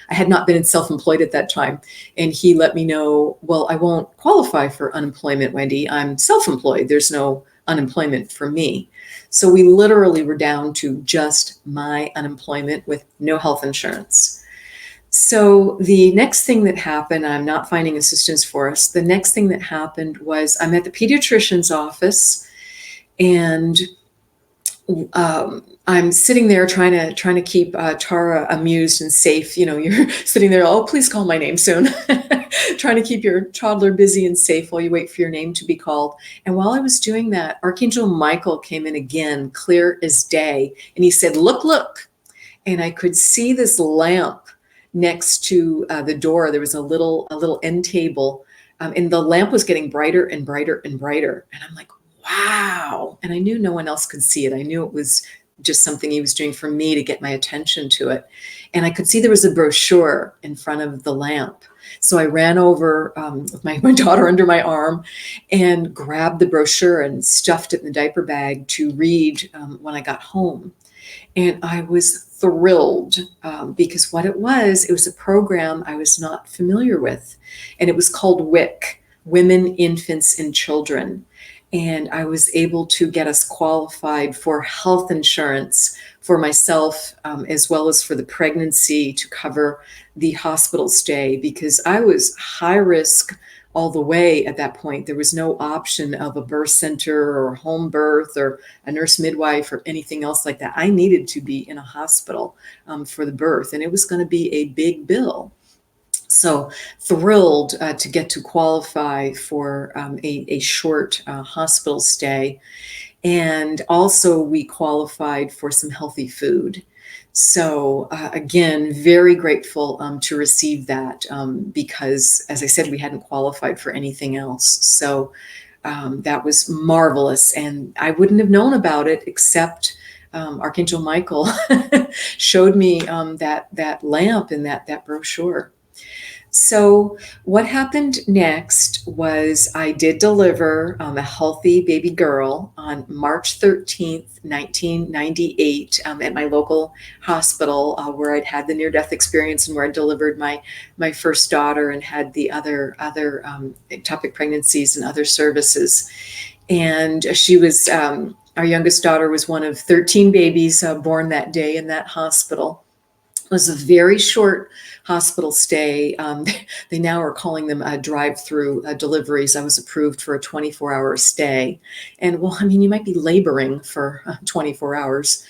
had not been self-employed at that time. And he let me know, well, I won't qualify for unemployment, Wendy. I'm self-employed. There's no unemployment for me. So we literally were down to just my unemployment with no health insurance. So the next thing that happened, I'm not finding assistance for us. The next thing that happened was I'm at the pediatrician's office, and I'm sitting there trying to keep Tara amused and safe. You're sitting there, oh, please call my name soon. Trying to keep your toddler busy and safe while you wait for your name to be called. And while I was doing that, Archangel Michael came in again, clear as day, and he said, "Look, look." And I could see this lamp next to the door. There was a little end table, and the lamp was getting brighter and brighter and brighter. And I'm like, wow. And I knew no one else could see it. I knew it was just something he was doing for me to get my attention to it. And I could see there was a brochure in front of the lamp. So I ran over with my daughter under my arm and grabbed the brochure and stuffed it in the diaper bag to read when I got home. And I was thrilled because what it was a program I was not familiar with. And it was called WIC, Women, Infants, and Children. And I was able to get us qualified for health insurance for myself, as well as for the pregnancy, to cover the hospital stay, because I was high risk all the way at that point. There was no option of a birth center or home birth or a nurse midwife or anything else like that. I needed to be in a hospital for the birth, and it was going to be a big bill. So thrilled to get to qualify for a short hospital stay. And also we qualified for some healthy food. So again, very grateful to receive that, because, as I said, we hadn't qualified for anything else. So that was marvelous. And I wouldn't have known about it except Archangel Michael showed me that lamp and that brochure. So what happened next was I did deliver a healthy baby girl on March 13th, 1998, at my local hospital, where I'd had the near-death experience and where I delivered my first daughter and had the other ectopic pregnancies and other services. And she was, our youngest daughter was one of 13 babies born that day in that hospital. It was a very short hospital stay. They now are calling them drive-through deliveries. I was approved for a 24-hour stay. And well, I mean, you might be laboring for 24 hours.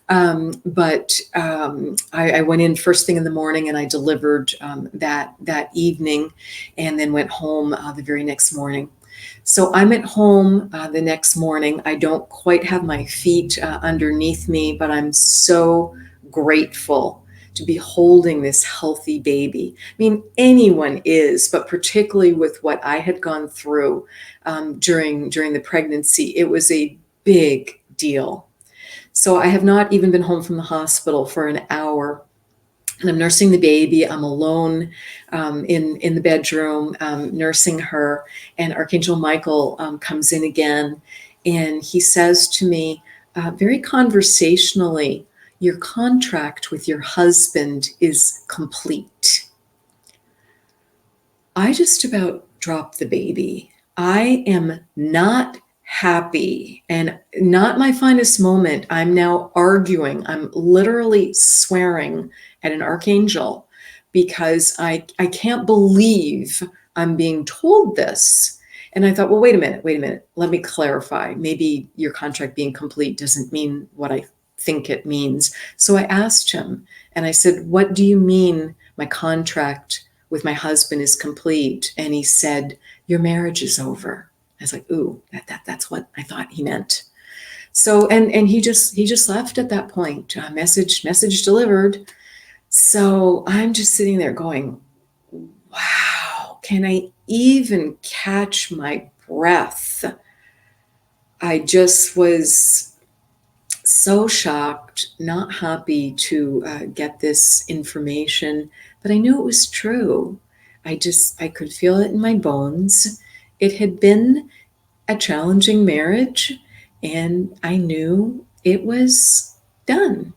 But I went in first thing in the morning and I delivered that evening, and then went home the very next morning. So I'm at home the next morning. I don't quite have my feet underneath me, but I'm so grateful to be holding this healthy baby. I mean, anyone is, but particularly with what I had gone through during the pregnancy, it was a big deal. So I have not even been home from the hospital for an hour. And I'm nursing the baby. I'm alone in the bedroom, nursing her. And Archangel Michael comes in again, and he says to me, very conversationally, "Your contract with your husband is complete." I just about dropped the baby. I am not happy, and not my finest moment. I'm now arguing. I'm literally swearing at an archangel because I can't believe I'm being told this. And I thought, well, wait a minute. Let me clarify. Maybe your contract being complete doesn't mean what I think it means. So I asked him, and I said, "What do you mean my contract with my husband is complete?" And he said, "Your marriage is over." I was like, ooh, that's what I thought he meant. So, and he just left at that point. Message delivered. So I'm just sitting there going, wow, can I even catch my breath? I just was so shocked, not happy to get this information, but I knew it was true. I could feel it in my bones. It had been a challenging marriage, and I knew it was done.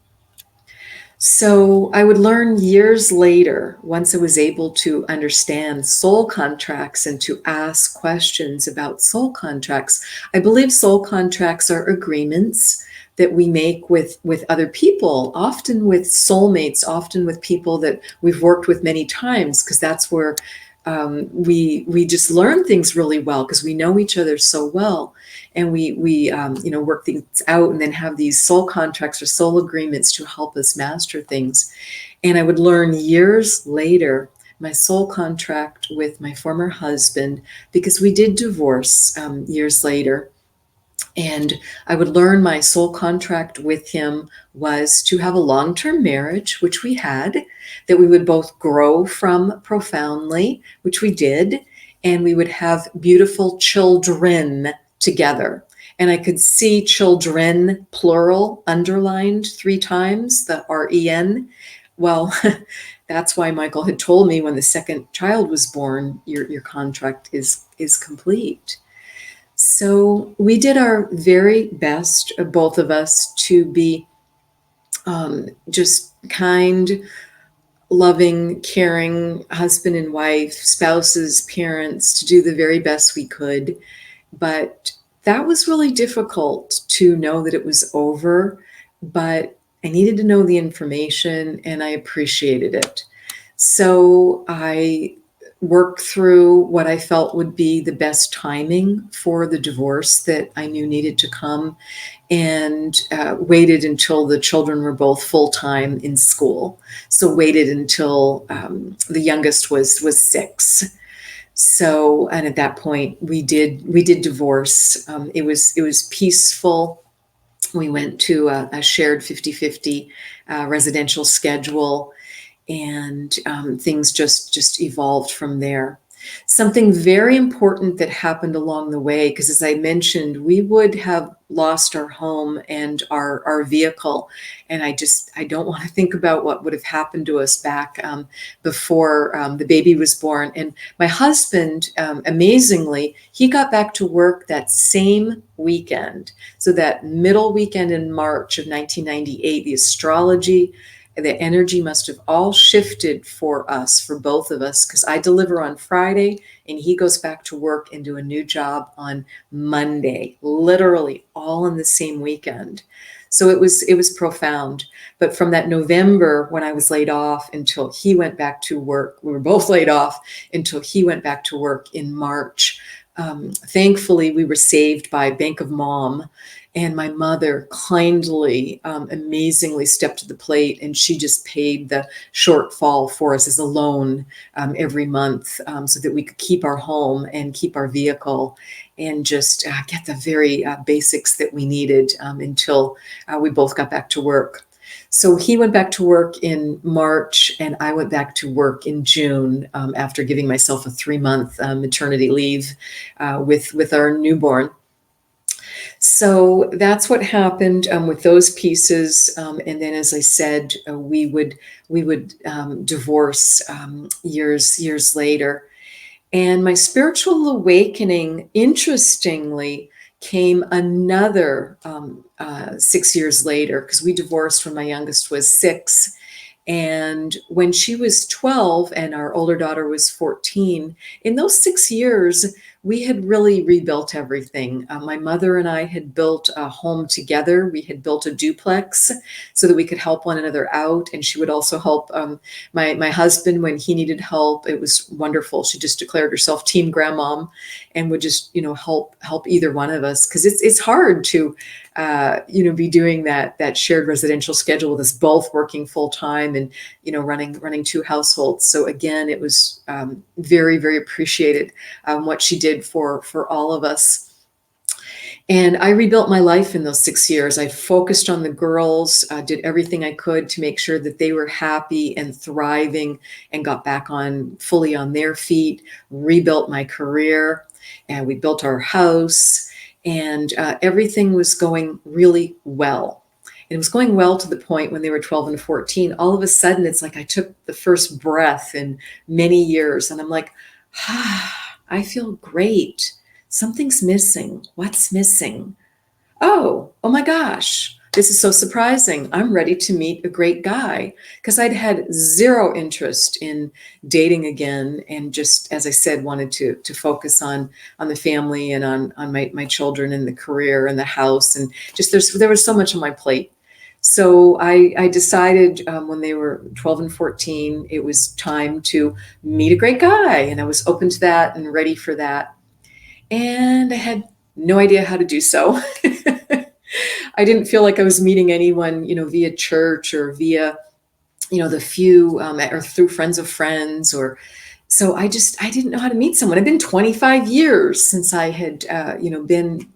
So I would learn years later, once I was able to understand soul contracts and to ask questions about soul contracts. I believe soul contracts are agreements that we make with other people, often with soulmates, often with people that we've worked with many times, because that's where we just learn things really well because we know each other so well, and we work things out and then have these soul contracts or soul agreements to help us master things. And I would learn years later my soul contract with my former husband, because we did divorce years later. And I would learn my soul contract with him was to have a long term marriage, which we had, that we would both grow from profoundly, which we did, and we would have beautiful children together. And I could see children, plural, underlined 3 times, the REN. Well, that's why Michael had told me when the second child was born, your contract is complete. So we did our very best, both of us, to be just kind, loving, caring husband and wife, spouses, parents, to do the very best we could. But that was really difficult to know that it was over. But I needed to know the information, and I appreciated it. So I worked through what I felt would be the best timing for the divorce that I knew needed to come, and waited until the children were both full-time in school. So waited until the youngest was 6. So, and at that point we did divorce. It was peaceful. We went to a shared 50-50 residential schedule, and things just evolved from there. Something very important that happened along the way, because as I mentioned, we would have lost our home and our vehicle, and I don't want to think about what would have happened to us back before the baby was born. And my husband, amazingly, he got back to work that same weekend. So that middle weekend in March of 1998, the astrology, the energy must have all shifted for us, for both of us, because I deliver on Friday and he goes back to work and do a new job on Monday, literally all in the same weekend. So it was profound. But from that November when I was laid off until he went back to work, we were both laid off until he went back to work in March. Thankfully, we were saved by Bank of Mom, and my mother kindly, amazingly stepped to the plate, and she just paid the shortfall for us as a loan every month, so that we could keep our home and keep our vehicle and just get the very basics that we needed until we both got back to work. So he went back to work in March, and I went back to work in June, after giving myself a 3-month maternity leave with our newborn. So that's what happened with those pieces. And then, as I said, we would divorce years later. And my spiritual awakening, interestingly, came another 6 years later, because we divorced when my youngest was 6. And when she was 12 and our older daughter was 14, in those 6 years, we had really rebuilt everything. My mother and I had built a home together. We had built a duplex so that we could help one another out. And she would also help my husband when he needed help. It was wonderful. She just declared herself team grandmom and would just, help either one of us. Because it's hard to be doing that shared residential schedule with us both working full time and running 2 households. So again, it was very, very appreciated what she did for all of us. And I rebuilt my life in those 6 years. I focused on the girls, did everything I could to make sure that they were happy and thriving, and got back on fully on their feet. Rebuilt my career, and we built our house, and everything was going really well. it was going well to the point when they were 12 and 14. All of a sudden, it's like I took the first breath in many years, and I'm like, I feel great. Something's missing. What's missing? Oh my gosh, this is so surprising. I'm ready to meet a great guy, because I'd had zero interest in dating again. And just, as I said, wanted to focus on the family and on my children and the career and the house. And just there was so much on my plate. So I decided when they were 12 and 14, it was time to meet a great guy. And I was open to that and ready for that. And I had no idea how to do so. I didn't feel like I was meeting anyone, via church or via, the few or through friends of friends, or so I didn't know how to meet someone. It'd been 25 years since I had,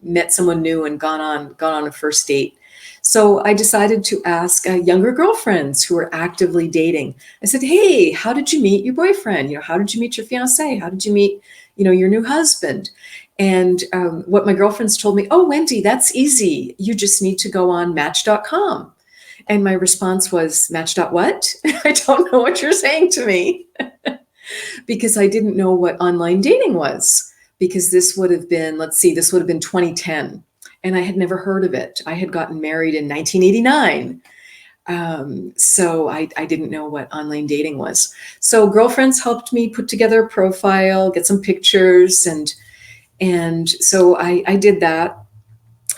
met someone new and gone on a first date. So I decided to ask younger girlfriends who were actively dating. I said, "Hey, how did you meet your boyfriend? How did you meet your fiance? How did you meet, your new husband?" And what my girlfriends told me, "Oh, Wendy, that's easy. You just need to go on Match.com." And my response was, "Match. What?" I don't know what you're saying to me. Because I didn't know what online dating was. Because this would have been, this would have been 2010. And I had never heard of it. I had gotten married in 1989. So I didn't know what online dating was. So girlfriends helped me put together a profile, get some pictures, and so I did that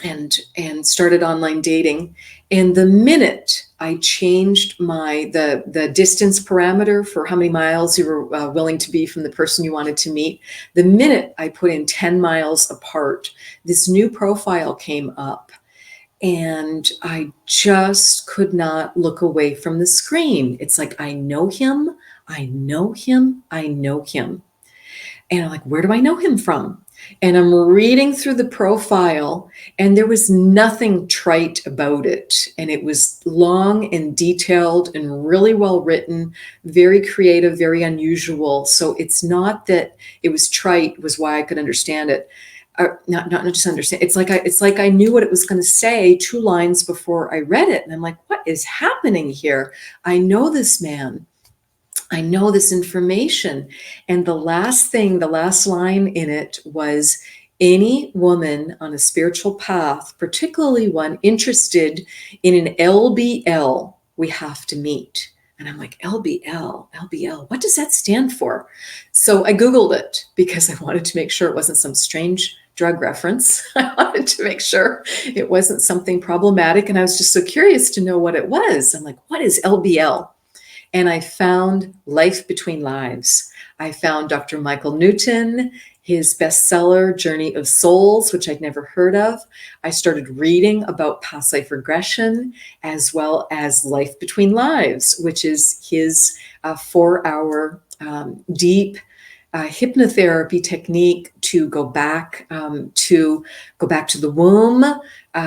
and started online dating. And the minute I changed the distance parameter for how many miles you were willing to be from the person you wanted to meet, the minute I put in 10 miles apart, this new profile came up. And I just could not look away from the screen. It's like, I know him, I know him, I know him. And I'm like, where do I know him from? And I'm reading through the profile, and there was nothing trite about it. And it was long and detailed and really well written, very creative, very unusual. So it's not that it was trite, was why I could understand it. Not just understand. It's like I knew what it was going to say 2 lines before I read it. And I'm like, what is happening here? I know this man. I know this information. And the last line in it was, any woman on a spiritual path, particularly one interested in an LBL, we have to meet. And I'm like, LBL, what does that stand for? So I Googled it because I wanted to make sure it wasn't some strange drug reference. I wanted to make sure it wasn't something problematic. And I was just so curious to know what it was. I'm like, what is LBL? And I found Life Between Lives. I found Dr. Michael Newton, his bestseller, Journey of Souls, which I'd never heard of. I started reading about past life regression, as well as Life Between Lives, which is his 4-hour deep hypnotherapy technique to go back to the womb,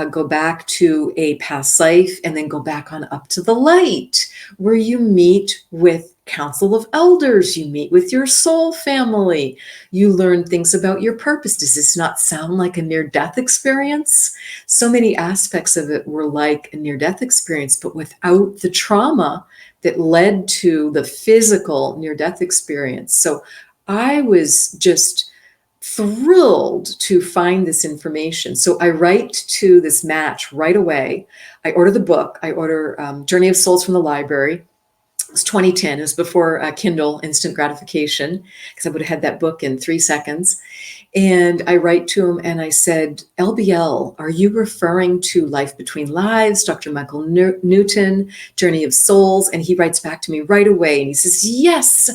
go back to a past life, and then go back on up to the light, where you meet with council of elders, you meet with your soul family, you learn things about your purpose. Does this not sound like a near-death experience? So many aspects of it were like a near-death experience, but without the trauma that led to the physical near-death experience. So I was just thrilled to find this information. So I write to this match right away. I order the book. I order Journey of Souls from the library. It was 2010. It was before Kindle instant gratification, because I would have had that book in 3 seconds. And I write to him and I said, LBL, are you referring to Life Between Lives, Dr. Michael Newton, Journey of Souls? And he writes back to me right away and he says, yes.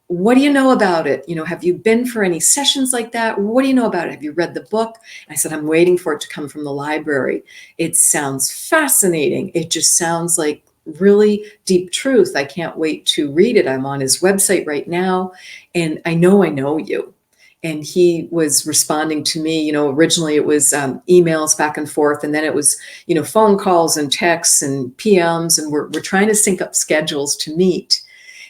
What do you know about it? Have you been for any sessions like that? What do you know about it? Have you read the book? I said, I'm waiting for it to come from the library. It sounds fascinating. It just sounds like really deep truth. I can't wait to read it. I'm on his website right now, and I know you. And he was responding to me, originally it was emails back and forth, and then it was, phone calls and texts and PMs, and we're trying to sync up schedules to meet.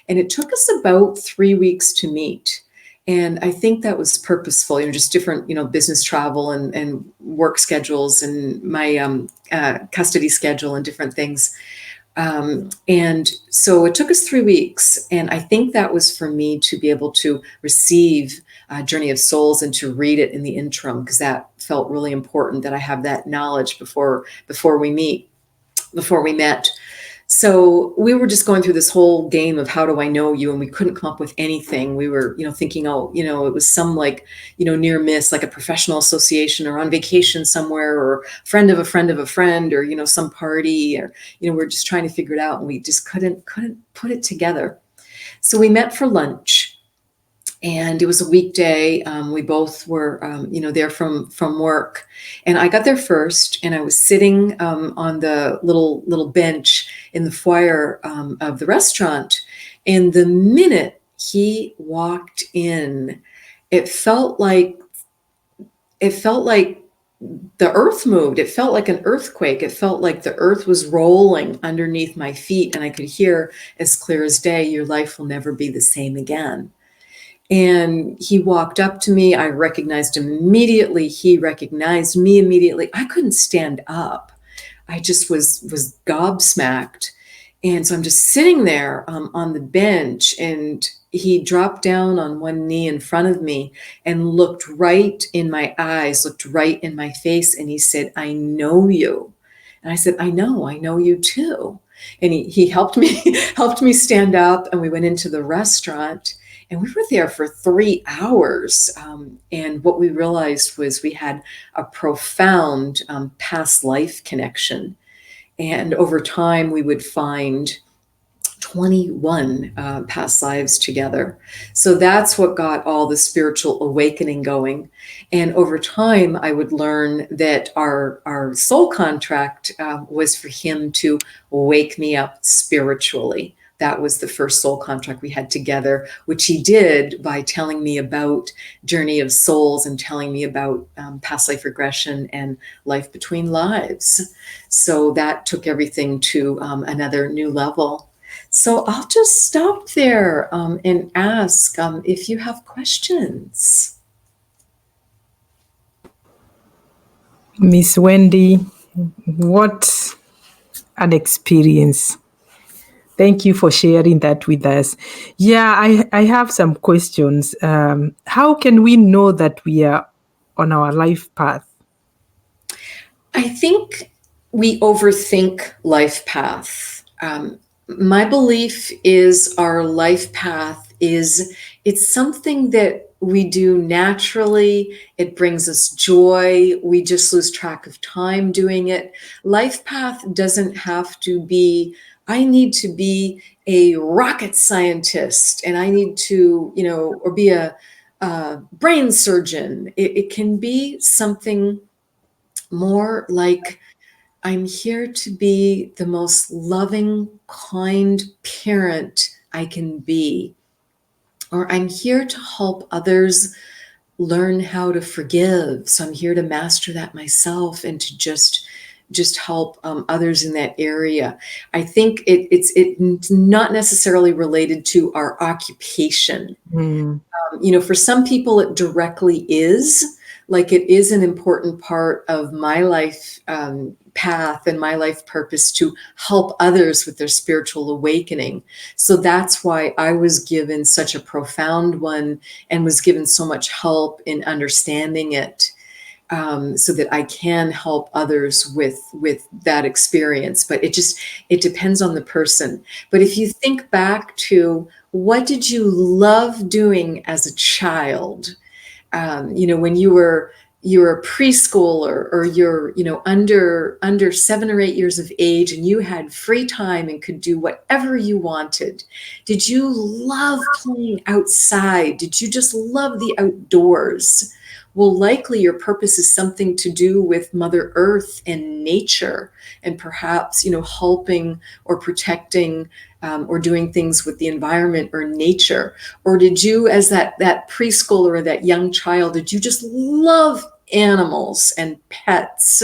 And it took us about 3 weeks to meet. And I think that was purposeful, just different, business travel and work schedules and my custody schedule and different things. And so it took us 3 weeks. And I think that was for me to be able to receive Journey of Souls and to read it in the interim, because that felt really important that I have that knowledge before we met. So we were just going through this whole game of how do I know you, and we couldn't come up with anything. We were, thinking, oh, it was some like, near miss, like a professional association or on vacation somewhere or friend of a friend of a friend or, some party or, we're just trying to figure it out, and we just couldn't put it together. So we met for lunch. And it was a weekday. We both were, there from work, and I got there first. And I was sitting on the little bench in the foyer of the restaurant. And the minute he walked in, it felt like the earth moved. It felt like an earthquake. It felt like the earth was rolling underneath my feet, and I could hear as clear as day, "Your life will never be the same again." And he walked up to me. I recognized him immediately. He recognized me immediately. I couldn't stand up. I just was gobsmacked. And so I'm just sitting there on the bench, and he dropped down on one knee in front of me and looked right in my eyes, looked right in my face. And he said, "I know you." And I said, I know you too." And he helped me, helped me stand up, and we went into the restaurant. And we were there for 3 hours. And what we realized was we had a profound past life connection. And over time, we would find 21 past lives together. So that's what got all the spiritual awakening going. And over time, I would learn that our soul contract was for him to wake me up spiritually. That was the first soul contract we had together, which he did by telling me about Journey of Souls and telling me about past life regression and life between lives. So that took everything to another new level. So I'll just stop there and ask if you have questions. Miss Wendy, what an experience. Thank you for sharing that with us. Yeah, I have some questions. How can we know that we are on our life path? I think we overthink life path. My belief is our life path it's something that we do naturally. It brings us joy. We just lose track of time doing it. Life path doesn't have to be, I need to be a rocket scientist and I need to, or be a brain surgeon. It can be something more like, I'm here to be the most loving, kind parent I can be. Or I'm here to help others learn how to forgive. So I'm here to master that myself and to just help others in that area. I think it's not necessarily related to our occupation. Mm. For some people, it directly is. Like, it is an important part of my life path and my life purpose to help others with their spiritual awakening. So that's why I was given such a profound one and was given so much help in understanding it, so that I can help others with that experience. But it depends on the person. But if you think back to, what did you love doing as a child? When you were a preschooler, or you're under 7 or 8 years of age, and you had free time and could do whatever you wanted. Did you love playing outside? Did you just love the outdoors? Well, likely your purpose is something to do with Mother Earth and nature, and perhaps helping or protecting or doing things with the environment or nature. Or did you, as that preschooler or that young child, did you just love animals and pets,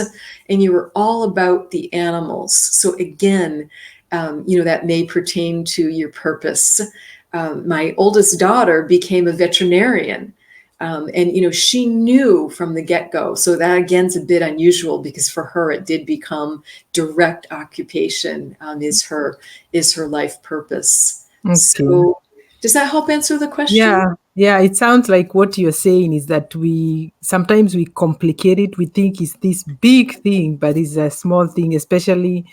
and you were all about the animals? So again, that may pertain to your purpose. my oldest daughter became a veterinarian. And, she knew from the get-go. So that, again, is a bit unusual because for her, it did become direct occupation, is her life purpose. Okay. So does that help answer the question? Yeah, yeah, it sounds like what you're saying is that we sometimes we complicate it. We think it's this big thing, but it's a small thing, especially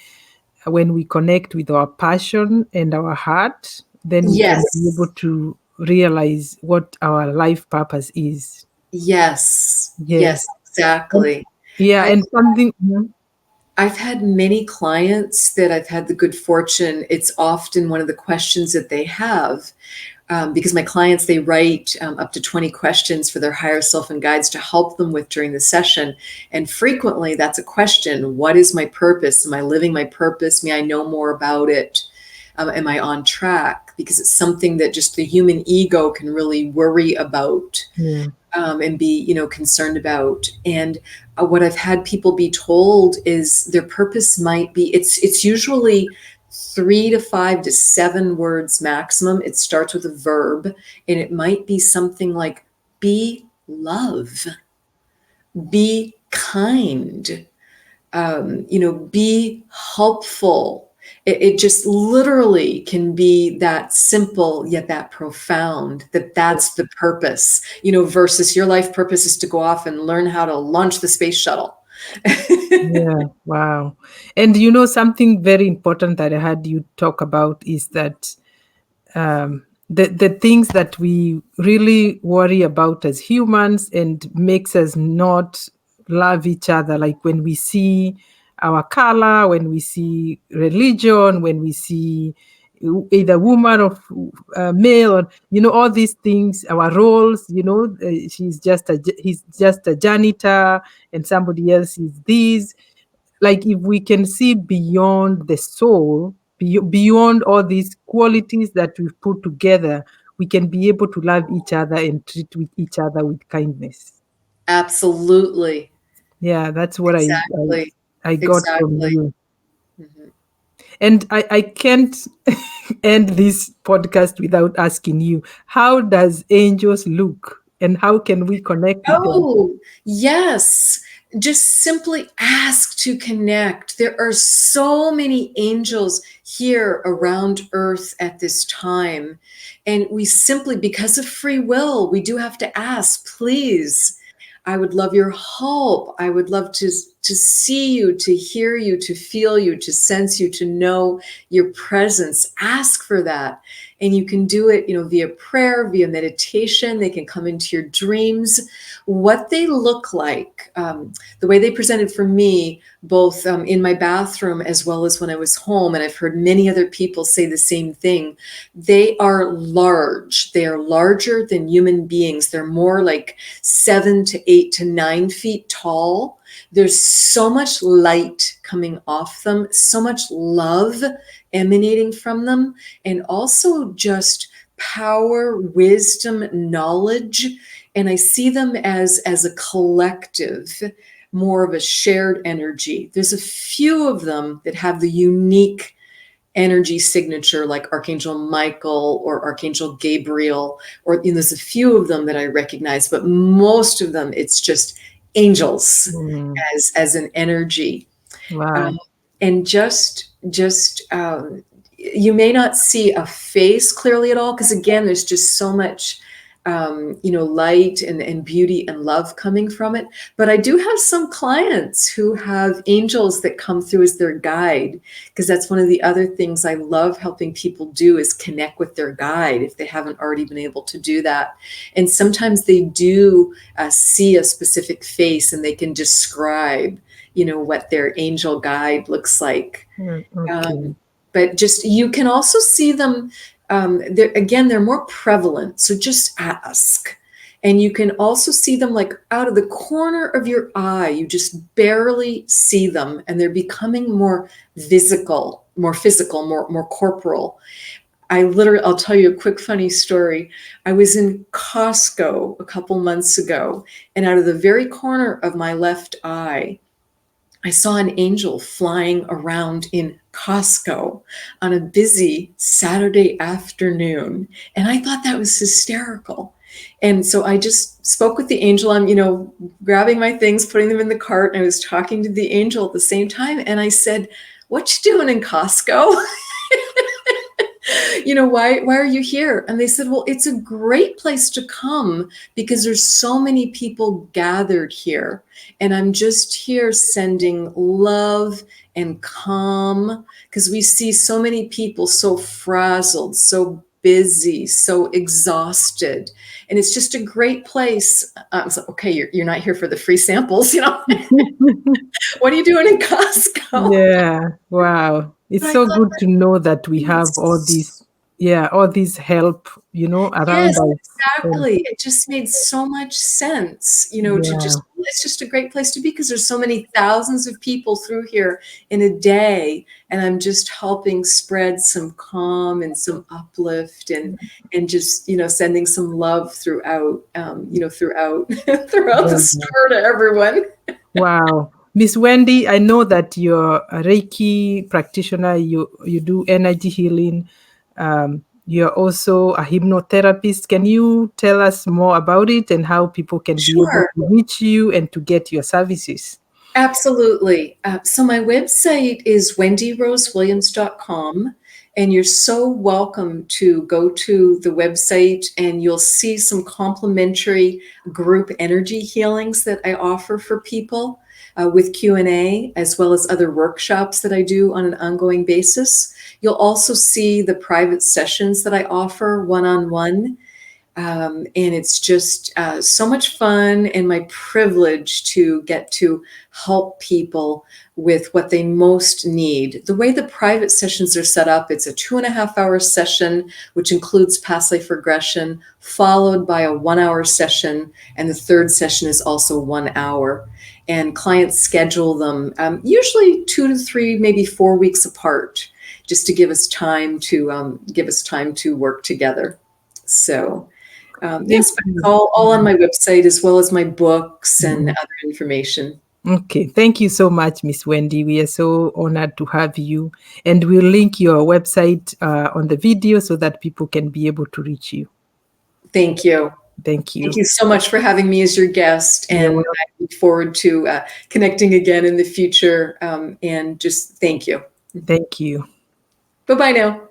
when we connect with our passion and our heart, then we can be able Yes. to realize what our life purpose is. Yes. Yes. Yes, And, exactly. yeah, I, and something. Mhm. I've had many clients that I've had the good fortune. It's often one of the questions that they have, because my clients, they write up to 20 questions for their higher self and guides to help them with during the session. And frequently that's a question: what is my purpose? Am I living my purpose? May I know more about it? Am I on track? Because it's something that just the human ego can really worry about, Yeah. and be, concerned about. And what I've had people be told is their purpose might be, it's usually 3 to 5 to 7 words maximum. It starts with a verb, and it might be something like be love, be kind, be helpful. It just literally can be that simple yet that profound, that's the purpose, versus your life purpose is to go off and learn how to launch the space shuttle. Yeah, wow. And something very important that I had you talk about is that the things that we really worry about as humans and makes us not love each other, like when we see our color, when we see religion, when we see either woman or male, or all these things, our roles, he's just a janitor and somebody else is this. Like if we can see beyond the soul, beyond all these qualities that we've put together, we can be able to love each other and treat with each other with kindness. Absolutely. Yeah, that's what Exactly. I got from Exactly. you. Mhm. And I can't end this podcast without asking you, how does angels look and how can we connect with them? Oh, yes. Just simply ask to connect. There are so many angels here around Earth at this time. And we simply, because of free will, we do have to ask, please, I would love your help. I would love to see you, to hear you, to feel you, to sense you, to know your presence. Ask for that. And you can do it, via prayer, via meditation. They can come into your dreams. What they look like, the way they presented for me, both in my bathroom as well as when I was home, and I've heard many other people say the same thing. They are large. They are larger than human beings. They're more like 7 to 8 to 9 feet tall. There's so much light coming off them, so much love emanating from them, and also just power, wisdom, knowledge. And I see them as a collective, more of a shared energy. There's a few of them that have the unique energy signature, like Archangel Michael or Archangel Gabriel, or there's a few of them that I recognize, but most of them, it's just angels Mm, as an energy. wow. um, and you may not see a face clearly at all, because again, there's just so much light and beauty and love coming from it. But I do have some clients who have angels that come through as their guide, because that's one of the other things I love helping people do, is connect with their guide if they haven't already been able to do that. And sometimes they do see a specific face, and they can describe what their angel guide looks like. Okay. But just, you can also see them, they're more prevalent, so just ask. And you can also see them like out of the corner of your eye. You just barely see them, and they're becoming more physical, more corporal. I'll tell you a quick funny story. I was in Costco a couple months ago, and out of the very corner of my left eye, I saw an angel flying around in Costco on a busy Saturday afternoon. And I thought that was hysterical. And so I just spoke with the angel. I'm, grabbing my things, putting them in the cart, and I was talking to the angel at the same time. And I said, "What you doing in Costco?" Why are you here? And they said, "Well, it's a great place to come because there's so many people gathered here. And I'm just here sending love and calm because we see so many people so frazzled, so busy, so exhausted. And it's just a great place." So, okay, you're not here for the free samples, What are you doing in Costco? Yeah, wow. But It's I so thought good to know that we that have all was these, yeah, all these help, around Yes, us. And exactly. It just made so much sense, to yeah, just, it's just a great place to be because there's so many thousands of people through here in a day. And I'm just helping spread some calm and some uplift and just, sending some love throughout, throughout the yeah. store to everyone. Wow. Miss Wendy, I know that you're a Reiki practitioner. You do energy healing. You're also a hypnotherapist. Can you tell us more about it and how people can be able Sure. to reach you and to get your services? Absolutely. So my website is wendyrosewilliams.com, and you're so welcome to go to the website and you'll see some complimentary group energy healings that I offer for people with Q&A, as well as other workshops that I do on an ongoing basis. You'll also see the private sessions that I offer one-on-one. And it's just so much fun and my privilege to get to help people with what they most need. The way the private sessions are set up, it's a 2.5-hour session, which includes past life regression, followed by a 1-hour session. And the third session is also 1 hour. And clients schedule them usually 2 to 3, maybe 4 weeks apart, just to give us time to work together. So Thank yes, but it's you. all on my website as well as my books and other information. Okay, thank you so much, Miss Wendy. We are so honored to have you. And we'll link your website on the video so that people can be able to reach you. Thank you. Thank Thank you. you so much for having me as your guest. You're And welcome. I look forward to connecting again in the future. And just thank you. Thank you. Bye bye now.